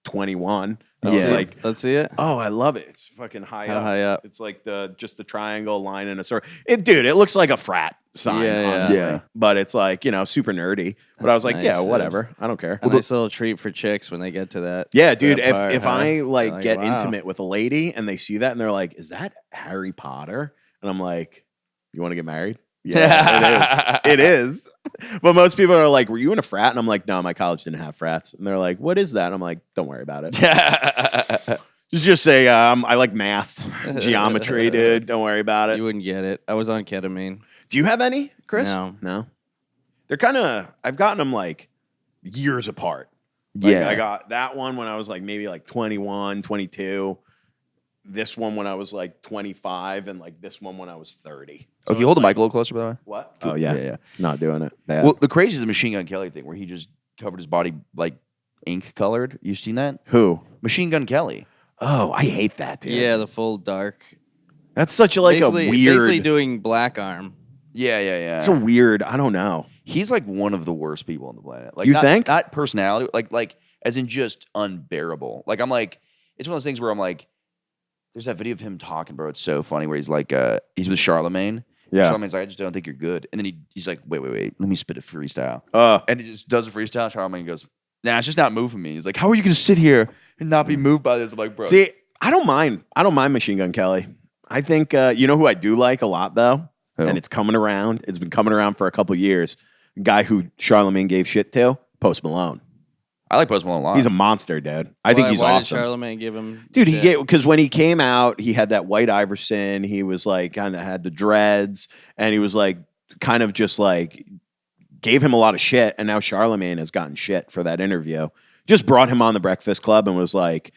21. I was Yeah. like, Let's see it. oh, I love it. It's fucking high How up. high up? It's like just the triangle line and a sword. Dude, it looks like a frat sign, Yeah, yeah. honestly. Yeah. But it's like, super nerdy. But I was like, nice, yeah, dude. whatever. I don't care. A nice little treat for chicks when they get to that. Yeah, dude. that part, if huh? I They're like get wow. intimate with a lady and they see that and they're like, "Is that Harry Potter?" And I'm like, "You want to get married?" Yeah, it is. It is. But most people are like, "Were you in a frat?" And I'm like, "No, my college didn't have frats." And they're like, "What is that?" And I'm like, "Don't worry about it. Just say I like math, geometry, dude. Don't worry about it." You wouldn't get it. I was on ketamine. Do you have any, Chris? No. They're kind of. I've gotten them like years apart. Like, Yeah. I got that one when I was like maybe like 21, 22. This one when I was like 25, and like this one when I was 30. So Okay, hold the it's mic a little closer, by the way. What? Oh yeah. Yeah. Not doing it. Bad. Well, the crazy is the Machine Gun Kelly thing, where he just covered his body like ink colored. You've seen that? Who? Machine Gun Kelly. Oh, I hate that, dude. Yeah, the full dark. That's such a basically, basically weird. doing black arm. Yeah. It's a weird. I don't know. He's like one of the worst people on the planet. Like, You not, think? Not personality, like as in just unbearable. Like I'm like, it's one of those things where I'm like, there's that video of him talking, bro. It's so funny where he's like, he's with Charlemagne. Yeah. Charlemagne's like, I just don't think you're good. And then he's like, wait, let me spit a freestyle. And he just does a freestyle. Charlemagne goes, nah, it's just not moving me. He's like, how are you going to sit here and not be moved by this? I'm like, bro. See, I don't mind. I don't mind Machine Gun Kelly. I think you know who I do like a lot though, Who? and it's coming around. It's been coming around for a couple years. Guy who Charlemagne gave shit to, Post Malone. I like Post Malone a lot. He's a monster, dude. I think he's why awesome. Did Charlemagne give him? Dude, he shit? get because when he came out, he had that white Iverson. He was like kind of had the dreads, and he was like kind of just like gave him a lot of shit. And now Charlemagne has gotten shit for that interview. Just brought him on the Breakfast Club and was like,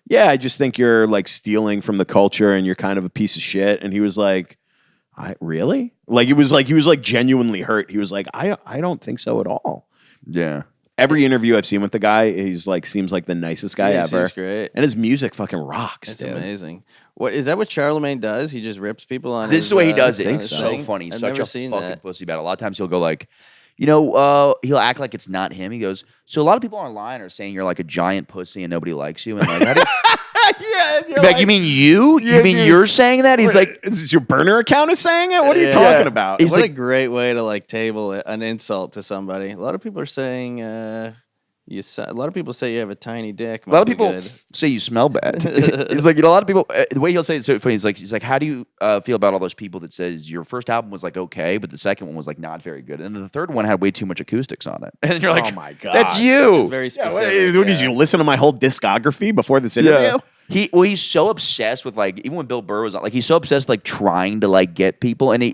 "Yeah, I just think you're like stealing from the culture, and you're kind of a piece of shit." And he was like, "I really?" Like he was like genuinely hurt. He was like, "I don't think so at all." yeah. Every interview I've seen with the guy, he's like seems like the nicest guy Yeah, he ever. seems great. And his music fucking rocks. It's dude. amazing. What is that? What Charlemagne does? He just rips people on. This his, is the way he does I it. think It's so. so funny. He's I've such never a seen fucking that. pussy about it. A lot of times he'll go like, he'll act like it's not him. He goes, so a lot of people online are saying you're like a giant pussy and nobody likes you. And like, how do Yeah, you, like, you mean you? Yeah, You mean dude. you're saying that? He's like, is this your burner account is saying it? What are you Yeah. talking about? He's What like- a great way to like table an insult to somebody. A lot of people are saying a lot of people say you have a tiny dick. a lot of might be people good. say you smell bad. He's like, a lot of people. The way he'll say it's so funny. He's like, how do you feel about all those people that says your first album was like okay, but the second one was like not very good, and then the third one had way too much acoustics on it, and you're like, oh my god, that's you. It's very Yeah, specific. what, did you listen to my whole discography before this interview? He's so obsessed with like, even when Bill Burr was on, like, he's so obsessed with like trying to like get people, and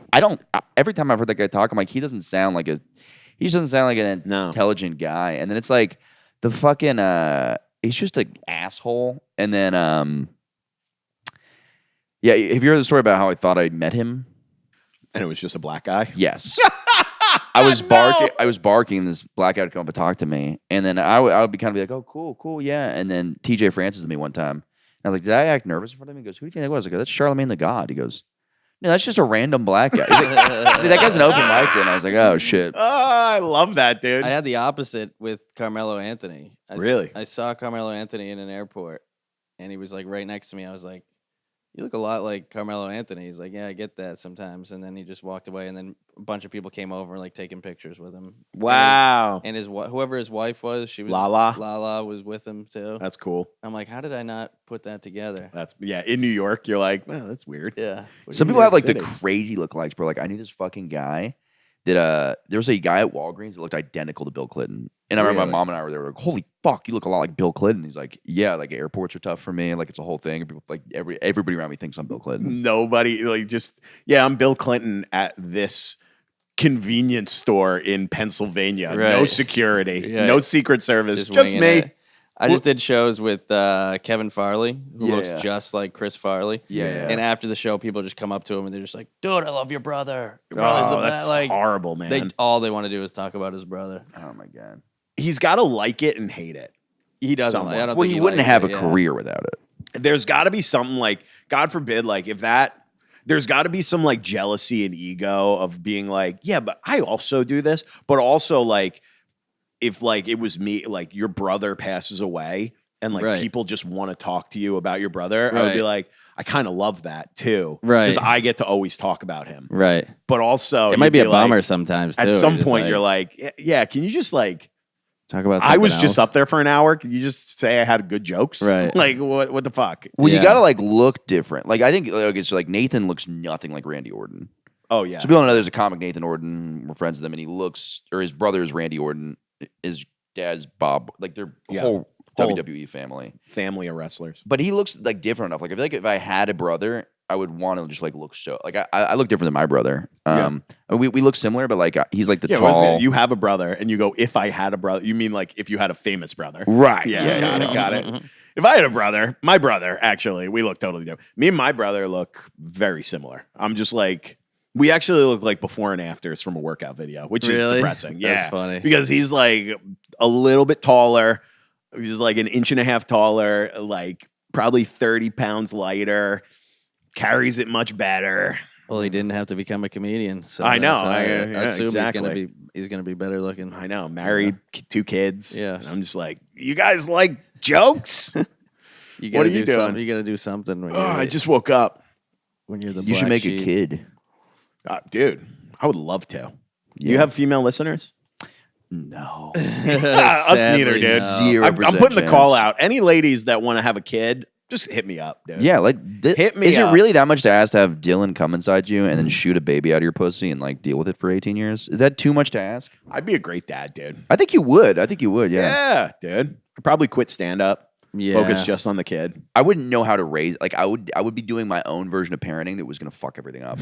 every time I've heard that guy talk, I'm like, he just doesn't sound like an No. intelligent guy, and then it's like the fucking he's just an asshole, and then yeah, have you heard the story about how I thought I met him? And it was just a black guy. Yes. I was barking. I was barking. And this black guy would come up and talk to me, and then I would be kind of like, "Oh, cool, yeah." And then TJ Francis with me one time, I was like, did I act nervous in front of him? He goes, who do you think that was? I go, that's Charlemagne the God. He goes, no, that's just a random black guy. He's like, dude, that guy's an open micer. And I was like, oh, shit. Oh, I love that, dude. I had the opposite with Carmelo Anthony. Really? I saw Carmelo Anthony in an airport, and he was like right next to me. I was like, you look a lot like Carmelo Anthony. He's like, yeah, I get that sometimes. And then he just walked away, and then a bunch of people came over like taking pictures with him. Wow. And whoever his wife was, she was Lala. Lala was with him too. That's cool. I'm like, how did I not put that together? In New York, you're like, well, that's weird. Yeah. Some people have like the crazy lookalikes, bro. Like I knew this fucking guy that there was a guy at Walgreens that looked identical to Bill Clinton. And I remember my mom and I were there. Like, holy fuck, you look a lot like Bill Clinton. He's like, yeah, like airports are tough for me. Like it's a whole thing. People, like everybody around me thinks I'm Bill Clinton. Nobody I'm Bill Clinton at this convenience store in Pennsylvania. Right. No security, Yeah. no Secret Service, just winging me. it. I just did shows with Kevin Farley, who Yeah. looks just like Chris Farley. Yeah. And after the show, people just come up to him and they're just like, "Dude, I love your brother. Your brother's the That's best." Like, horrible, man. all they want to do is talk about his brother. Oh my God. He's got to like it and hate it. He doesn't. Somewhat. I don't Well, think he wouldn't likes have it, a yeah. career without it. There's got to be something like, God forbid, like if that. There's got to be some like jealousy and ego of being like, yeah, but I also do this. But also like, if like it was me, like your brother passes away and like Right. people just want to talk to you about your brother, I would be Right. like, I kind of love that too. Right. Because I get to always talk about him. Right. But also, It might be you'd a like- bummer sometimes. Too. At some just point, you're like, yeah, can you just like, talk about. I was something just else. up there for an hour. Can you just say I had good jokes? Right. Like, what the fuck? Well, Yeah. you gotta like look different. Like I think okay, so like Nathan looks nothing like Randy Orton. Oh, yeah. So people don't know there's a comic, Nathan Orton. We're friends with him, and he looks, or his brother is Randy Orton. His dad's Bob. Like they're whole WWE family. Family of wrestlers. But he looks like different enough. Like I feel like if I had a brother, I would want to just like look so. Like I look different than my brother. We look similar, but like he's like the Yeah, what is tall. it? You have a brother, and you go, if I had a brother, you mean like if you had a famous brother. Right. Yeah, got it. If I had a brother, my brother, actually, we look totally different. Me and my brother look very similar. I'm just like, we actually look like before and afters from a workout video, which is Really? depressing. That's Yeah. funny. Because he's like a little bit taller. He's like an inch and a half taller, like probably 30 pounds lighter, carries it much better. Well, he didn't have to become a comedian. So I know. that's why I assume exactly. he's gonna be better looking. I know. Married, 2 kids. Yeah. And I'm just like, you guys like jokes? You What gotta are you do doing? You got to do something when Oh, you're I just woke up. when you're the. You should black make sheep. a kid. Dude, I would love to. You have female listeners? No. Us neither, Sadly, dude. no. 0% I'm putting the call chance. out. Any ladies that want to have a kid, just hit me up, dude. Yeah, like Hit me Is up. it really that much to ask to have Dylan come inside you and then shoot a baby out of your pussy and like deal with it for 18 years? Is that too much to ask? I'd be a great dad, dude. I think you would. Yeah. Yeah, dude. I'd probably quit stand up. Yeah. Focus just on the kid. I wouldn't know how to raise. Like I would be doing my own version of parenting that was gonna fuck everything up.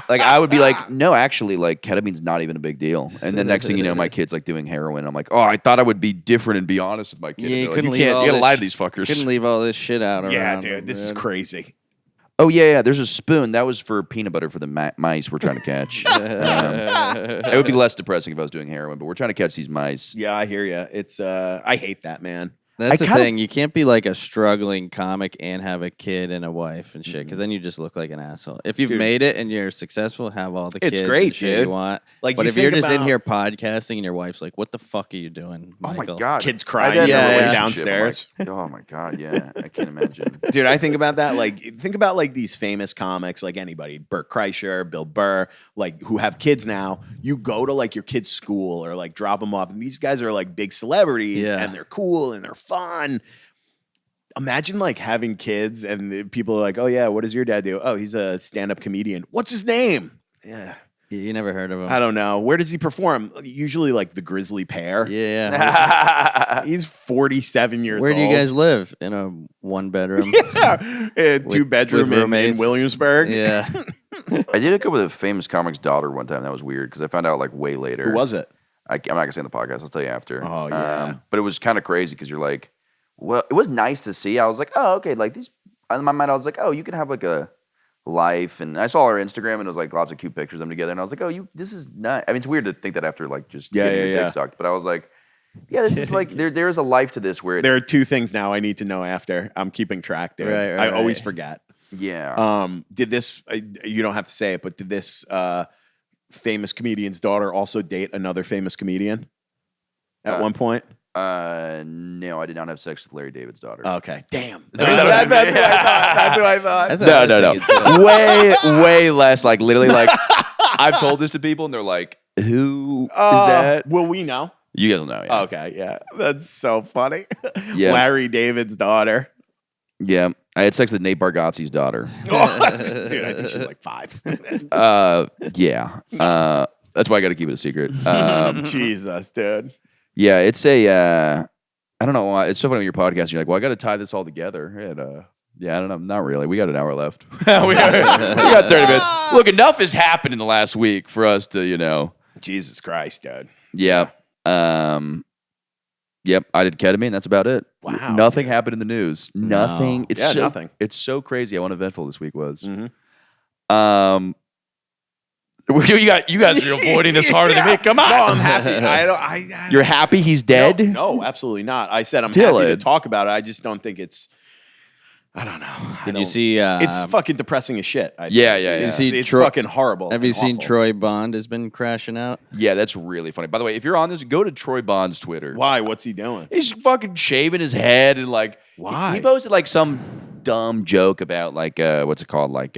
Like I would be like, no, actually, like ketamine's not even a big deal. And then next thing you know, my kid's like doing heroin. I'm like, oh, I thought I would be different and be honest with my kid. Yeah, you They're like, couldn't you leave can't. all You gotta this lie to sh- these fuckers. Couldn't leave all this shit out. Yeah, around dude. them, This is dude. crazy. Oh yeah. There's a spoon that was for peanut butter for the mice we're trying to catch. It would be less depressing if I was doing heroin, but we're trying to catch these mice. Yeah, I hear you. It's I hate that, man. That's the kinda- thing. You can't be like a struggling comic and have a kid and a wife and shit, because then you just look like an asshole. If you've Dude. made it and you're successful, have all the It's kids great, and shit dude. you want. Like, But you if you're think just in about- here podcasting and your wife's like, "What the fuck are you doing, Oh Michael?" my god. Kids I've crying had in a the room relationship. downstairs. I'm like, oh my god, yeah. I can't imagine. Dude, I think about that. Like, think about like these famous comics, like anybody, Burt Kreischer, Bill Burr, like who have kids now. You go to like your kid's school or like drop them off, and these guys are like big celebrities, Yeah. and they're cool and they're fun. Imagine like having kids, and the people are like, "Oh yeah, what does your dad do? Oh, he's a stand-up comedian. What's his name? Yeah, You never heard of him. I don't know. Where does he perform? Usually like the Grizzly Pear. Yeah. He's 47 years Where old. do you guys live? In a one bedroom? Yeah, a 2-bedroom with in roommates? Williamsburg. Yeah. I did hook up with a famous comic's daughter one time. That was weird because I found out like way later. Who was it? I'm not gonna say in the podcast. I'll tell you after. Oh, yeah. But it was kind of crazy because you're like, well, it was nice to see. I was like, oh, okay. Like these, in my mind, I was like, oh, you can have like a life. And I saw her Instagram and it was like lots of cute pictures of them together. And I was like, oh, this is not. I mean, it's weird to think that after like just getting your dick sucked. But I was like, Yeah, this is like there is a life to this where There are two things now I need to know after. I'm keeping track, dude. Right, I right. always forget. yeah. Did this? You don't have to say it, but did this famous comedian's daughter also date another famous comedian at one point? No, I did not have sex with Larry David's daughter. Okay, damn. That's what I That's what I thought. That's what I thought. That's what I No. was thinking, too. Way less. Like literally, like I've told this to people, and they're like, "Who is that?" Will we know? You guys will know. Yeah. Okay, yeah, that's so funny. Yeah. Larry David's daughter. Yeah. I had sex with Nate Bargatze's daughter. Dude, I think she's like 5. Yeah. That's why I got to keep it a secret. Jesus, dude. Yeah, it's a. I don't know why. It's so funny when you're podcasting. You're like, well, I got to tie this all together. And, yeah, I don't know. Not really. We got an hour left. we got 30 minutes. Look, enough has happened in the last week for us to, Jesus Christ, dude. Yeah. Yep. I did ketamine. That's about it. Wow, Nothing happened in the news. Nothing. It's Yeah, so, nothing. It's so crazy how uneventful this week was. Mhm. You guys are avoiding this harder than me. Come on. No, I'm happy. You're happy he's dead? No, absolutely not. I said I'm happy to Dylan. talk about it. I just don't think it's. I don't know. Did you see? It's fucking depressing as shit. I think. Yeah. It's, See it's Troy- fucking horrible. Have you and seen awful. Troy Bond has been crashing out? Yeah, that's really funny. By the way, if you're on this, go to Troy Bond's Twitter. Why? What's he doing? He's fucking shaving his head and like Why? he posted like some dumb joke about like what's it called like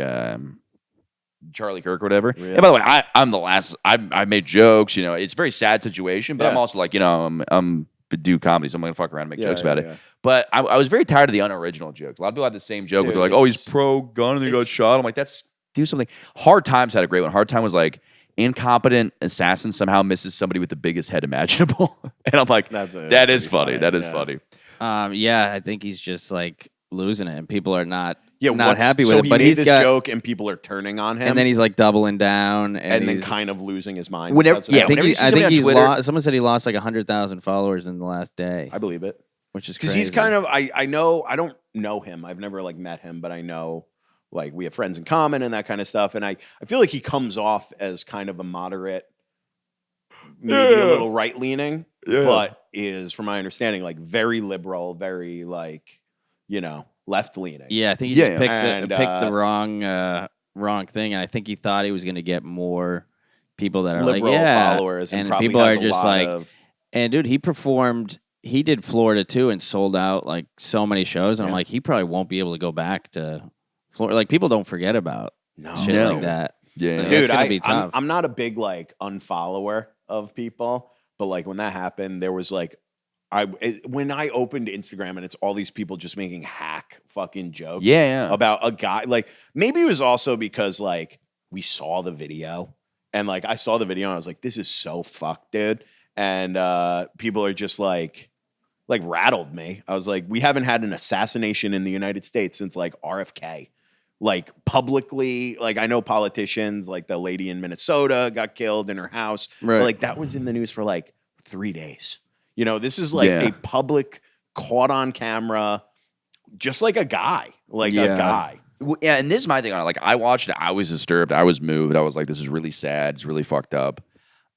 Charlie Kirk or whatever. Really? And by the way, I'm the last. I made jokes. It's a very sad situation, but I'm Yeah. also like I'm do comedy, so I'm gonna fuck around and make jokes about yeah. it. But I was very tired of the unoriginal jokes. A lot of people had the same joke, but Dude, they're like, "Oh, he's it's- pro gun and he got it's- shot." I'm like, "That's do something." Hard Times had a great one. Hard Time was like incompetent assassin somehow misses somebody with the biggest head imaginable, and I'm like, That's that is pretty funny. That is yeah. funny. Yeah, I think he's just like losing it, and people are not Yeah, not happy with so it. he But made he's this got, joke, and people are turning on him, and then he's like doubling down, and then he's- kind of losing his mind. Whenever- because of yeah, it. I think whenever you see I think somebody on he's Twitter- lost. Someone said he lost like 100,000 followers in the last day, I believe it. which is Because crazy. he's kind of, I know, I don't know him. I've never like met him, but I know like we have friends in common and that kind of stuff. And I feel like he comes off as kind of a moderate, maybe a little right leaning, but is, from my understanding, like very liberal, very like, left leaning. Yeah, I think he Yeah, just picked, and, picked the wrong thing, and I think he thought he was going to get more people that are liberal like, yeah, followers, and probably people has are a just lot like, of, and dude, he performed. He did Florida too, and sold out like so many shows, and I'm Yeah. like, he probably won't be able to go back to Florida. Like people don't forget about shit No. like that. Yeah. Like, dude, that's gonna be I'm tough. not a big like unfollower of people, but like when that happened, there was like, when I opened Instagram and it's all these people just making hack fucking jokes Yeah. about a guy. Like maybe it was also because like we saw the video and like I saw the video and I was like, this is so fucked, dude. And people are just like rattled me. I was like, we haven't had an assassination in the United States since like RFK. Like publicly, like I know politicians, like the lady in Minnesota got killed in her house. Right. But like that was in the news for like 3 days. This is like Yeah. a public caught on camera, just like a guy, like a Yeah. guy. Well, yeah, and this is my thing on it. Like, I watched it. I was disturbed. I was moved. I was like, this is really sad. It's really fucked up.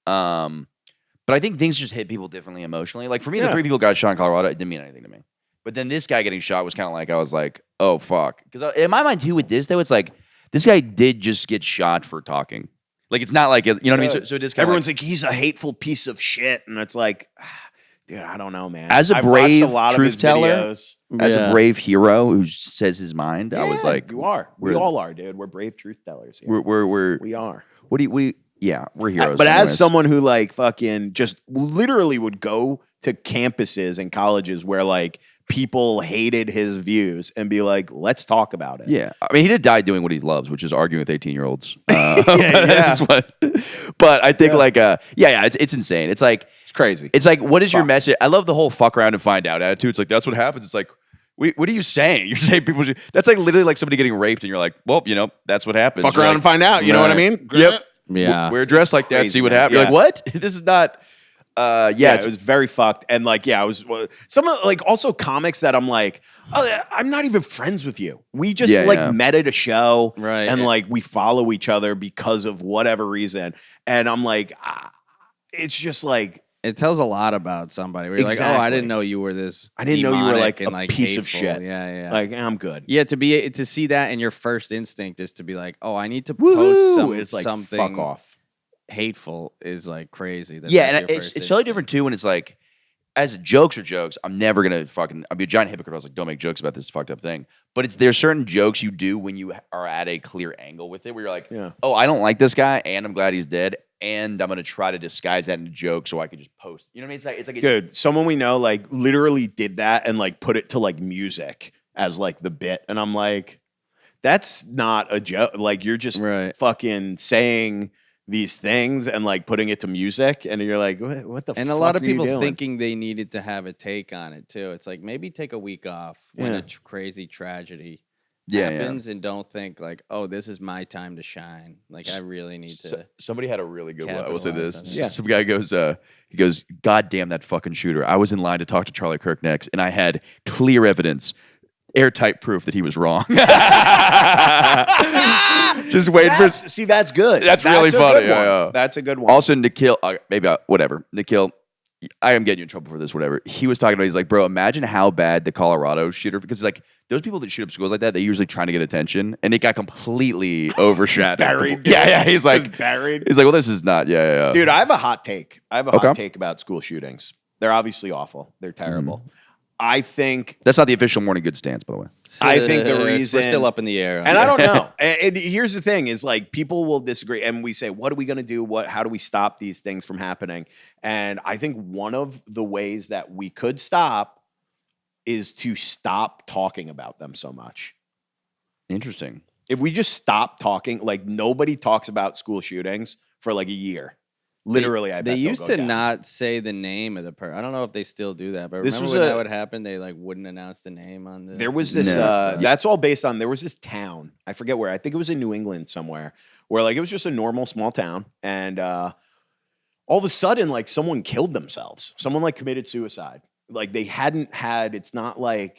But I think things just hit people differently emotionally. Like, for me, the Yeah. 3 people got shot in Colorado, it didn't mean anything to me. But then this guy getting shot was kind of like, I was like, oh, fuck. Because in my mind, too, with this, though, it's like, this guy did just get shot for talking. Like, it's not like, you know what I mean? So it is kind of Everyone's like, he's a hateful piece of shit. And it's like, dude, I don't know, man. As a I've watched brave a lot truth of his teller, videos. as Yeah. a brave hero who says his mind, I was Yeah, like, you are. We we're- all are, dude. We're brave truth tellers. Here. we're We are. what do you, yeah, we're heroes. But anyways. as someone who like fucking just literally would go to campuses and colleges where like people hated his views and be like, let's talk about it. Yeah, I mean, he did die doing what he loves, which is arguing with 18-year-olds. Yeah. But I think Yeah. like, it's insane. It's like, It's crazy. it's like, what is your Fuck. message? I love the whole fuck around and find out attitude. It's like that's what happens. It's like, what are you saying? You're saying people should. That's like literally like somebody getting raped, and you're like, well, that's what happens. Fuck You're around like, and find out. You know what I right. mean? Yep. Yeah. We're dressed like that. Crazy, See what man. happens. You're like, Yeah. what? This is not. Yeah, Yeah, it's it was very fucked. And like, yeah, I was some of like also comics that I'm like, oh, I'm not even friends with you. We just met at a show, Right. And like we follow each other because of whatever reason. And I'm like, it's just like It tells a lot about somebody. Where you're like, oh, I Exactly. didn't know you were this. I didn't know you were demonic like and, a piece of hateful. shit. Yeah. Like, I'm good. Yeah, to see that, and your first instinct is to be like, oh, I need to Woohoo! post It's like, something fuck off. hateful is like crazy. Yeah, That's and your it's first totally instinct. different too when it's like, as jokes are jokes, I'm never gonna I'll be a giant hypocrite. I was like, don't make jokes about this fucked up thing. But there's certain jokes you do when you are at a clear angle with it, where you're like, Yeah. oh, I don't like this guy, and I'm glad he's dead, and I'm gonna try to disguise that in a joke so I can just post. You know what I mean? It's like Dude, someone we know like literally did that and like put it to like music as like the bit. And I'm like, that's not a joke. Like, you're just Right. fucking saying these things and like putting it to music. And you're like, what the fuck? And a lot of are you people doing? thinking they needed to have a take on it too. It's like maybe take a week off when Yeah. a crazy tragedy Yeah, happens, and don't think like, oh, this is my time to shine. Like I really need to. somebody had a really good one. I will say capitalize this. on it. Yeah. Some guy goes, God damn that fucking shooter. I was in line to talk to Charlie Kirk next, and I had clear evidence, airtight proof that he was wrong. Just waiting for. See, that's good. That's really a funny. good one. Yeah. That's a good one. Also, Nikhil, whatever. Nikhil, I am getting you in trouble for this, whatever. He was talking about, he's like, bro, imagine how bad the Colorado shooter, because like those people that shoot up schools like that, they're usually trying to get attention, and it got completely overshadowed. Buried. Yeah. He's Just like, buried. he's like, well, this is not. Yeah. Dude, I have a hot take. I have a Okay. hot take about school shootings. They're obviously awful. They're terrible. I think That's not the official morning good stance, by the way. I think the reason we're still up in the air. and I don't know. And here's the thing: is like people will disagree, and we say, "What are we going to do? How do we stop these things from happening?" And I think one of the ways that we could stop is to stop talking about them so much. Interesting. If we just stop talking, like nobody talks about school shootings for like a year. Literally, I bet they they'll used go to down. not say the name of the person. I don't know if they still do that, but This remember was when a- that would happen? They like wouldn't announce the name on the. There was this. No. That's all based on. There was this town. I forget where. I think it was in New England somewhere, where like it was just a normal small town, and all of a sudden, like someone killed themselves. Someone like committed suicide. Like they hadn't had. It's not like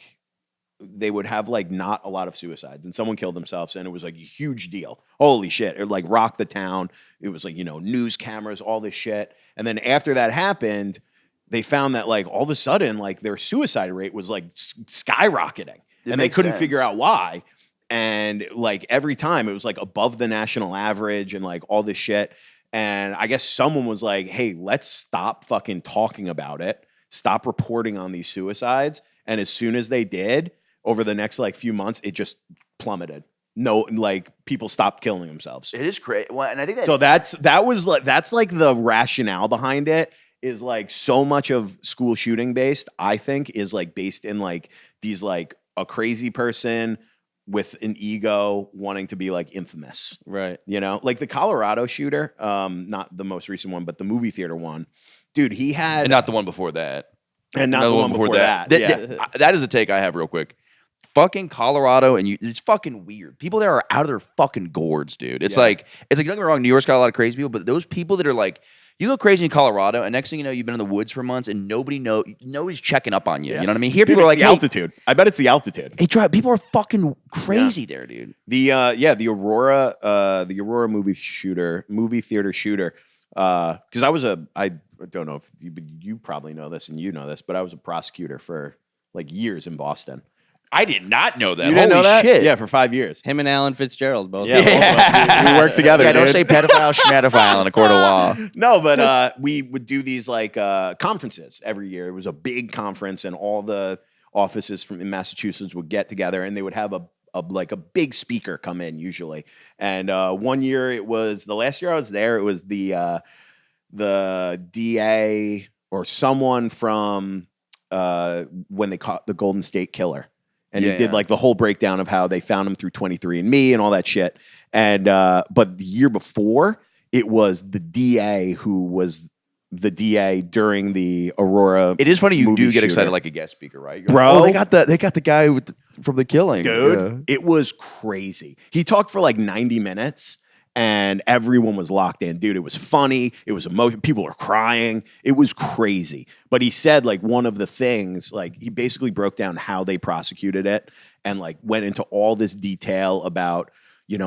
they would have like not a lot of suicides, and someone killed themselves, and it was like a huge deal. Holy shit! It like rocked the town. It was like news cameras, all this shit, and then after that happened, they found that like all of a sudden like their suicide rate was like skyrocketing, and they makes couldn't sense. figure out why. And like every time it was like above the national average, and like all this shit. And I guess someone was like, "Hey, let's stop fucking talking about it. Stop reporting on these suicides." And as soon as they did, over the next like few months, it just plummeted. No, like people stopped killing themselves. It is crazy. Well, and I think that. So that's like the rationale behind it is like so much of school shooting based, I think, is like based in like these like a crazy person with an ego wanting to be like infamous. right. Like the Colorado shooter, not the most recent one, but the movie theater one. Dude, he had and not the one before that. and not Another the one before that. Yeah. That is a take I have real quick. Fucking Colorado, and it's fucking weird. People there are out of their fucking gourds, dude. It's Yeah. like don't get me wrong, New York's got a lot of crazy people, but those people that are like, you go crazy in Colorado, and next thing you know, you've been in the woods for months, and nobody's checking up on you. Yeah. You know what I mean? Here, Dude, people are it's like, the hey, altitude. I bet it's the altitude. people are fucking crazy there, dude. The Aurora movie theater shooter. Because I don't know if you probably know this and you know this, but I was a prosecutor for like years in Boston. I did not know that. You didn't know that? Shit. Yeah, for 5 years. Him and Alan Fitzgerald both. Yeah, both of us. We worked together. Yeah, don't dude. say pedophile, schmatophile in a court of law. No, but we would do these like conferences every year. It was a big conference, and all the offices in Massachusetts would get together, and they would have a big speaker come in usually. And one year it was the last year I was there. It was the DA or someone from when they caught the Golden State Killer. And he did like the whole breakdown of how they found him through 23andMe and all that shit. And but the year before, it was the DA who was the DA during the Aurora. It is funny you movie do get excited shooter. like a guest speaker, right? You're Bro. like, oh, they got the guy from the killing, Dude, it was crazy. He talked for like 90 minutes. And everyone was locked in. Dude, it was funny. It was emotional. People were crying. It was crazy. But he said, like, one of the things, like, he basically broke down how they prosecuted it and, like, went into all this detail about,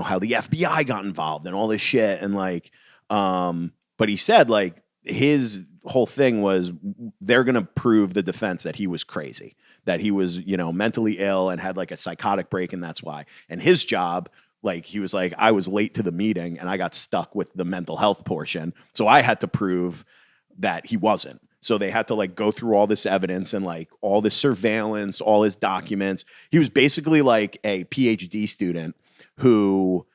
how the FBI got involved and all this shit. And, like, but he said, like, his whole thing was they're going to prove the defense that he was crazy, that he was, mentally ill and had like a psychotic break, and that's why. And his job, like, he was like, I was late to the meeting and I got stuck with the mental health portion, so I had to prove that he wasn't. So they had to like go through all this evidence and like all this surveillance, all his documents. He was basically like a PhD student who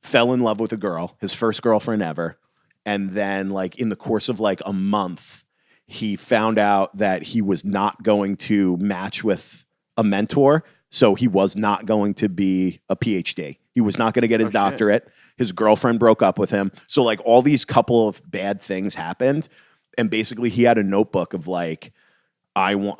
fell in love with a girl, his first girlfriend ever. And then like in the course of like a month, he found out that he was not going to match with a mentor. So he was not going to be a PhD. He was not going to get his doctorate. His girlfriend broke up with him. So like all these couple of bad things happened. And basically he had a notebook of like, I'm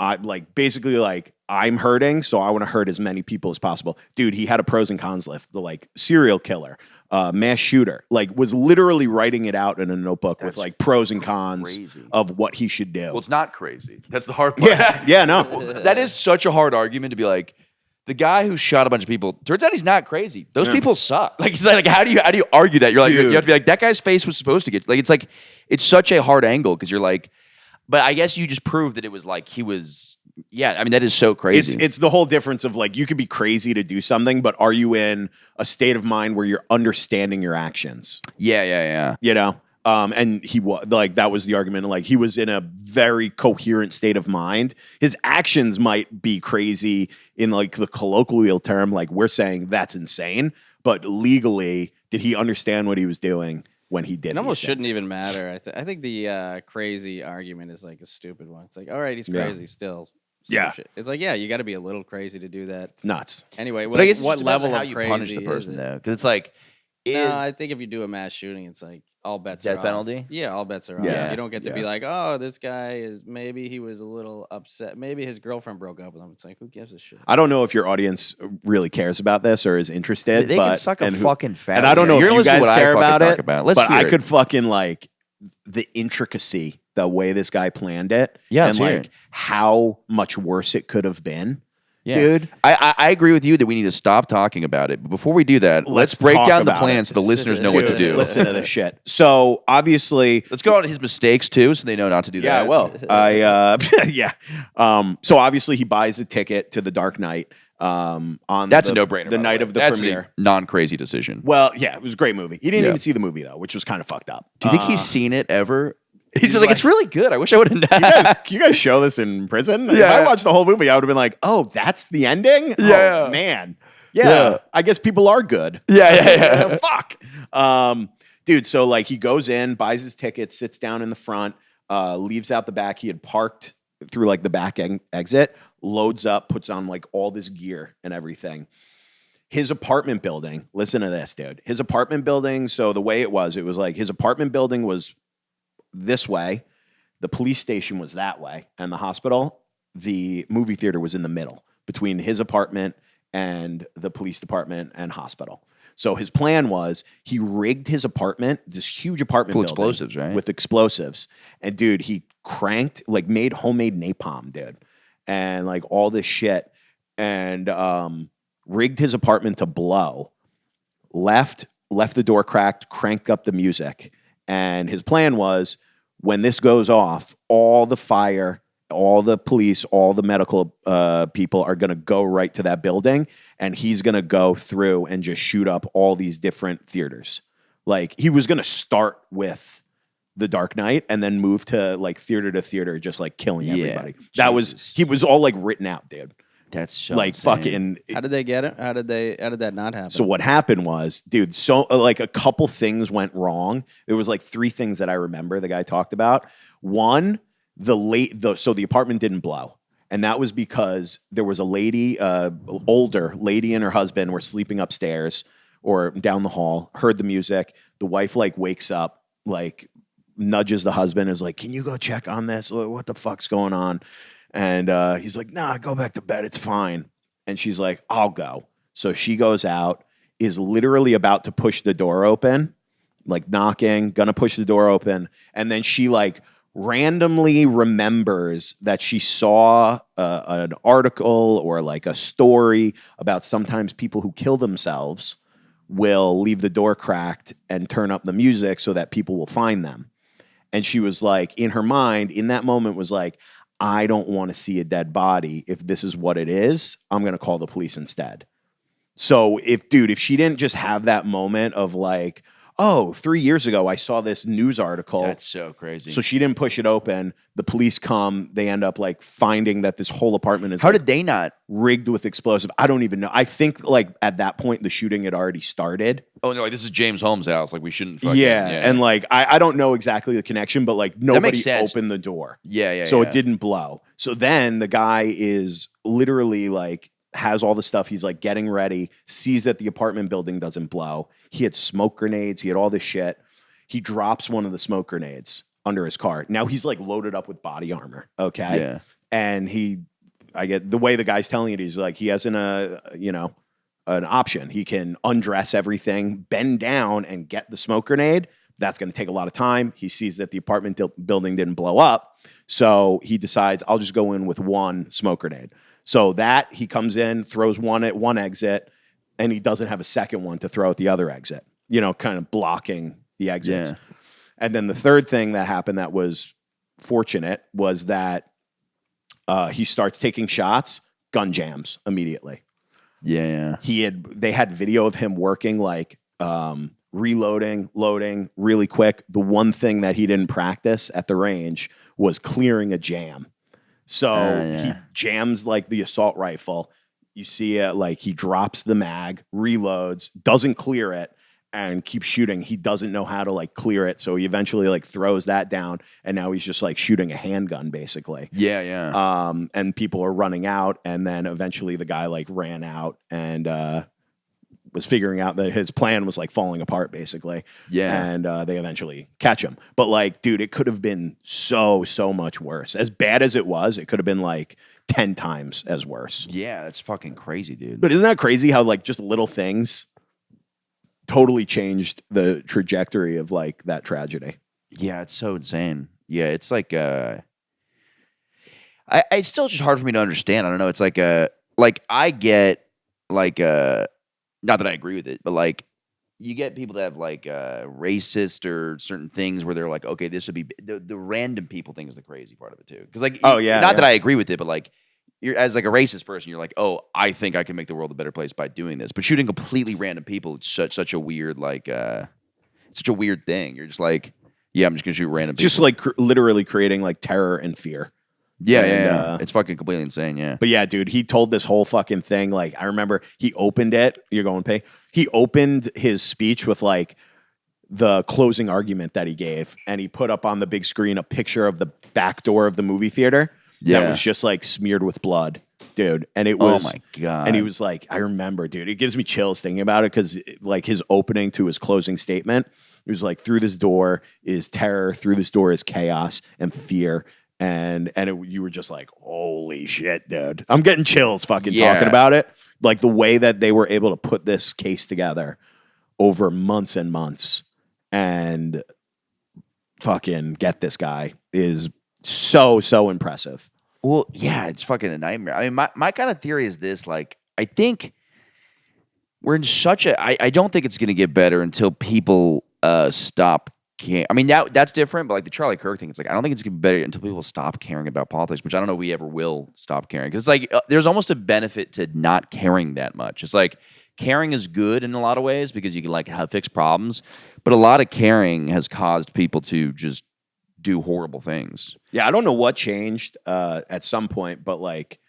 hurting, so I want to hurt as many people as possible. Dude, he had a pros and cons list. The like serial killer, mass shooter, like was literally writing it out in a notebook with like pros and cons of what he should do. Well, it's not crazy. That's the hard part. Yeah, no. Well, that is such a hard argument to be like, the guy who shot a bunch of people, turns out he's not crazy. Those people suck. Like, it's like how do you argue that? You're like, you have to be like, that guy's face was supposed to get, like, it's such a hard angle because you're like, but I guess you just proved that it was like he was, yeah, I mean, that is so crazy. It's the whole difference of like, you could be crazy to do something, but are you in a state of mind where you're understanding your actions? Yeah. And he was like, that was the argument. Like, he was in a very coherent state of mind. His actions might be crazy in like the colloquial term, like we're saying that's insane, but legally, did he understand what he was doing when he did? It almost shouldn't even matter. I think the crazy argument is like a stupid one. It's like, all right, he's crazy still. Yeah. Shit. It's like, yeah, you got to be a little crazy to do that. It's nuts. Anyway, But I guess what level how of you crazy punish the person is it? though? Because it's like, No, I think if you do a mass shooting, it's like all bets are death off. penalty? Yeah, all bets are off. Yeah. You don't get to be like, oh, this guy is, maybe he was a little upset. Maybe his girlfriend broke up with him. It's like, who gives a shit? I don't know if your audience really cares about this or is interested. They but, can suck a and fucking fat. And I don't know You're if you listening to guys what I care fucking about talk it, about. Let's but hear I it. could fucking like the intricacy, the way this guy planned it, Yeah, and let's hear like it. how much worse it could have been. Yeah. Dude. I agree with you that we need to stop talking about it. But before we do that, let's break talk down the about plan it. so the listeners know what to Dude, do. Listen to this shit. So obviously, Let's go on to his mistakes too, so they know not to do yeah, that. well, yeah. So obviously he buys a ticket to the Dark Knight. On That's the, a no-brainer. The by night way. of the That's premiere. a non-crazy decision. Well, yeah, it was a great movie. He didn't Yeah. even see the movie though, which was kind of fucked up. Do you think he's seen it ever? He's just like- like, it's really good. I wish I would have known. You guys show this in prison? If Yeah. I watched the whole movie, I would have been like, oh, that's the ending? Yeah. Oh, man. Yeah. Yeah. I guess people are good. Yeah. Fuck. Dude, so like he goes in, buys his ticket, sits down in the front, leaves out the back. He had parked through like the back exit, loads up, puts on like all this gear and everything. His apartment building, listen to this, dude. His apartment building, so the way it was like his apartment building was this way, the police station was that way, and the hospital, the movie theater was in the middle between his apartment and the police department and hospital. So his plan was he rigged his apartment, this huge apartment Full building explosives, right? with explosives. And dude, he cranked, like made homemade napalm, dude, and like all this shit, and rigged his apartment to blow, left the door cracked, cranked up the music. And his plan was, when this goes off, all the fire, all the police, all the medical people are going to go right to that building, and he's going to go through and just shoot up all these different theaters. Like, he was going to start with the Dark Knight and then move to like theater to theater, just like killing everybody. He was all like written out, dude. That's so like insane. fucking. How did they get it? How did that not happen? So what happened was, dude, so like a couple things went wrong. There was like 3 things that I remember the guy talked about. One, so the apartment didn't blow. And that was because there was a lady, older lady and her husband were sleeping upstairs or down the hall, heard the music. The wife like wakes up, like nudges the husband, is like, can you go check on this? What the fuck's going on? And he's like, nah, go back to bed. It's fine. And she's like, I'll go. So she goes out, is literally about to push the door open, like knocking, gonna push the door open. And then she like randomly remembers that she saw an article or like a story about sometimes people who kill themselves will leave the door cracked and turn up the music so that people will find them. And she was like, in her mind, in that moment, was like, I don't want to see a dead body. If this is what it is, I'm going to call the police instead. So if she didn't just have that moment of like, oh, 3 years ago, I saw this news article. That's so crazy. So she didn't push it open. The police come. They end up like finding that this whole apartment is How did they not? rigged with explosive. I don't even know. I think like at that point, the shooting had already started. Oh no, like this is James Holmes' house. Like we shouldn't. Fucking, Yeah. And like, I don't know exactly the connection, but like nobody makes sense. opened the door. Yeah. So it didn't blow. So then the guy is literally like, has all the stuff. He's like getting ready, sees that the apartment building doesn't blow. He had smoke grenades. He had all this shit. He drops one of the smoke grenades under his car. Now he's like loaded up with body armor. Okay. Yeah. And I get the way the guy's telling it. He's like, he has an option. He can undress everything, bend down and get the smoke grenade. That's going to take a lot of time. He sees that the apartment building didn't blow up. So he decides, I'll just go in with one smoke grenade. So that he comes in, throws one at one exit, and he doesn't have a second one to throw at the other exit, kind of blocking the exits. Yeah. And then the third thing that happened that was fortunate was that he starts taking shots, gun jams immediately. Yeah. They had video of him working like reloading, loading really quick. The one thing that he didn't practice at the range was clearing a jam. So he jams like the assault rifle. You see it like he drops the mag, reloads, doesn't clear it, and keeps shooting. He doesn't know how to like clear it. So he eventually like throws that down. And now he's just like shooting a handgun basically. Yeah. And people are running out. And then eventually the guy like ran out and was figuring out that his plan was like falling apart basically. Yeah. And they eventually catch him. But like, dude, it could have been so much worse. As bad as it was, it could have been like 10 times as worse. Yeah, that's fucking crazy, dude. But isn't that crazy how like just little things totally changed the trajectory of like that tragedy? Yeah, it's so insane. Yeah, it's like it's still just hard for me to understand. I don't know. It's like I get like not that I agree with it, but like you get people that have like racist or certain things where they're like, okay, this would be the random people thing is the crazy part of it too. Because like, that I agree with it, but like you're as like a racist person, you're like, oh, I think I can make the world a better place by doing this. But shooting completely random people, it's such a weird like such a weird thing. You're just like, yeah, I'm just gonna shoot random people. Just like literally creating like terror and fear. Yeah. It's fucking completely insane, yeah. But yeah, dude, he told this whole fucking thing. Like, I remember he opened it. You're going to pay. He opened his speech with like the closing argument that he gave, and he put up on the big screen a picture of the back door of the movie theater that was just like smeared with blood, dude. And it was, oh my God. And he was like, I remember, dude, it gives me chills thinking about it because like his opening to his closing statement, it was like, through this door is terror, through this door is chaos and fear. And you were just like, holy shit, dude. I'm getting chills fucking talking about it. Like the way that they were able to put this case together over months and months and fucking get this guy is so impressive. Well, yeah, it's fucking a nightmare. I mean, my kind of theory is this, like, I think we're in such a, I don't think it's going to get better until people stop I mean, that's different, but like the Charlie Kirk thing, it's like, I don't think it's going to be better until people stop caring about politics, which I don't know if we ever will stop caring. Because it's like, there's almost a benefit to not caring that much. It's like, caring is good in a lot of ways because you can like fix problems, but a lot of caring has caused people to just do horrible things. Yeah, I don't know what changed at some point, but like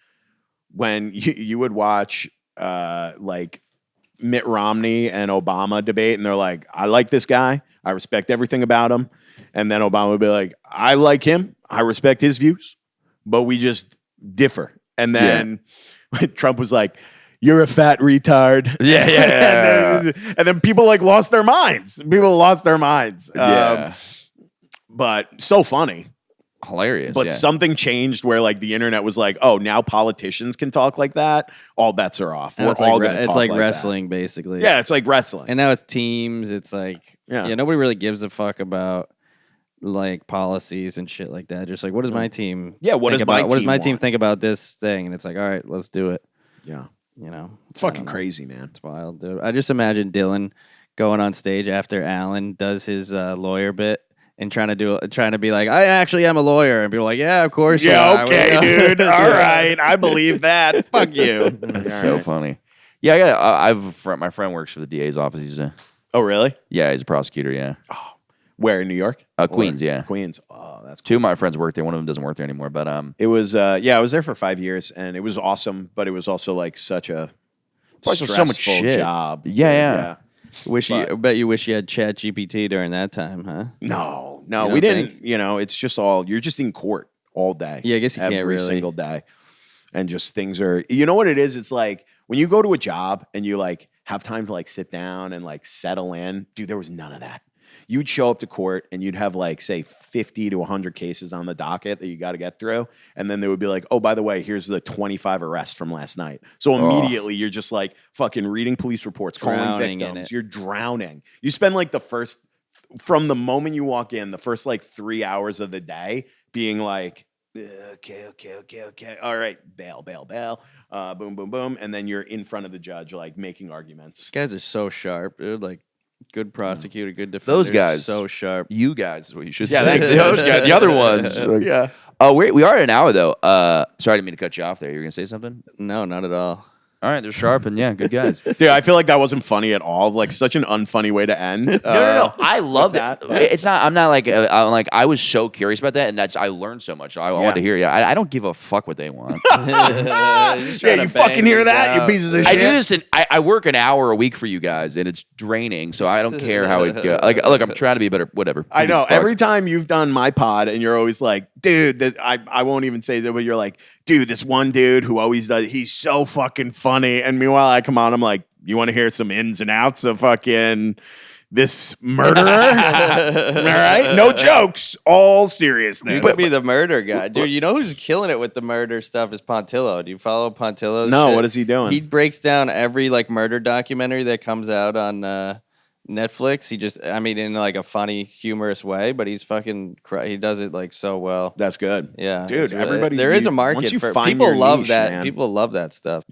when you would watch like Mitt Romney and Obama debate, and they're like, I like this guy. I respect everything about him. And then Obama would be like, I like him. I respect his views, but we just differ. And then Trump was like, you're a fat retard. Yeah. And then people like lost their minds. But so funny. Hilarious. But something changed where like the internet was like, oh, now politicians can talk like that. All bets are off. And We're it's all like, going to talk it's like like wrestling, basically. Yeah, it's like wrestling. And now it's teams. It's like, nobody really gives a fuck about like policies and shit like that. Just like, what does my team? Yeah, what does my team think about this thing? And it's like, all right, let's do it. Yeah, it's fucking crazy, man. It's wild, dude. I just imagine Dylan going on stage after Alan does his lawyer bit. and trying to be like, I actually am a lawyer, and people are like, yeah, of course. you Yeah, are." okay, dude. All right, I believe that. Fuck you. That's All so right. funny. Yeah, I got. I have a friend. My friend works for the DA's office. He's a Oh, really? he's a prosecutor. Yeah, Where in New York? Queens. Yeah, Queens. Oh, that's cool. two of my friends work there. One of them doesn't work there anymore. But It was I was there for 5 years, and it was awesome. But it was also like such a also stressful so much shit. job. Yeah. I bet you wish you had Chat GPT during that time, huh? No, You don't we didn't. think? It's just all you're just in court all day. Yeah, I guess you can't every really- single day, and just things are. You know what it is? It's like when you go to a job and you like have time to like sit down and like settle in. Dude, there was none of that. You'd show up to court and you'd have like say 50 to 100 cases on the docket that you got to get through, and then they would be like, "Oh, by the way, here's the 25 arrests from last night." So immediately you're just like fucking reading police reports, calling Drowning in victims. it. You're drowning. You spend like from the moment you walk in, the first like 3 hours of the day being like, okay. All right, bail. Boom, boom, boom. And then you're in front of the judge, like making These arguments. guys are so sharp, dude. Like, good prosecutor, good defender. Those guys. so sharp. You guys is what you should Yeah, say. thanks. Those guys. The other ones. Yeah. Oh, we are at an hour though. Sorry, I didn't mean to cut you off there. You were gonna say something? No, not at all. All right, they're sharp and yeah, good guys. Dude, I feel like that wasn't funny at all. Like such an unfunny way to end. No. I love that. that. It's not. I'm not like. I'm like. I was so curious about that, and I learned so much. I wanted to hear you. I don't give a fuck what they want. Yeah, you fucking hear that, you pieces of I shit. do this, and I work an hour a week for you guys, and it's draining. So I don't care how it goes. Like, look, I'm trying to be better. Whatever. I know. Fuck. Every time you've done my pod, and you're always like, dude, I won't even say that, but you're like, dude, this one dude who always does, he's so fucking funny. And meanwhile, I come on, I'm like, you want to hear some ins and outs of fucking this murderer? All right, no jokes, all seriousness. You could be the murder guy, dude. You know who's killing it with the murder stuff is Pontillo. Do you follow Pontillo's? No, shit? what is he doing? He breaks down every like murder documentary that comes out on Netflix. In like a funny, humorous way, but he's fucking. He does it like so well. That's good. Yeah, Dude, it's really- everybody- there is a once market you for find people. your Love niche, that. man. People love that stuff.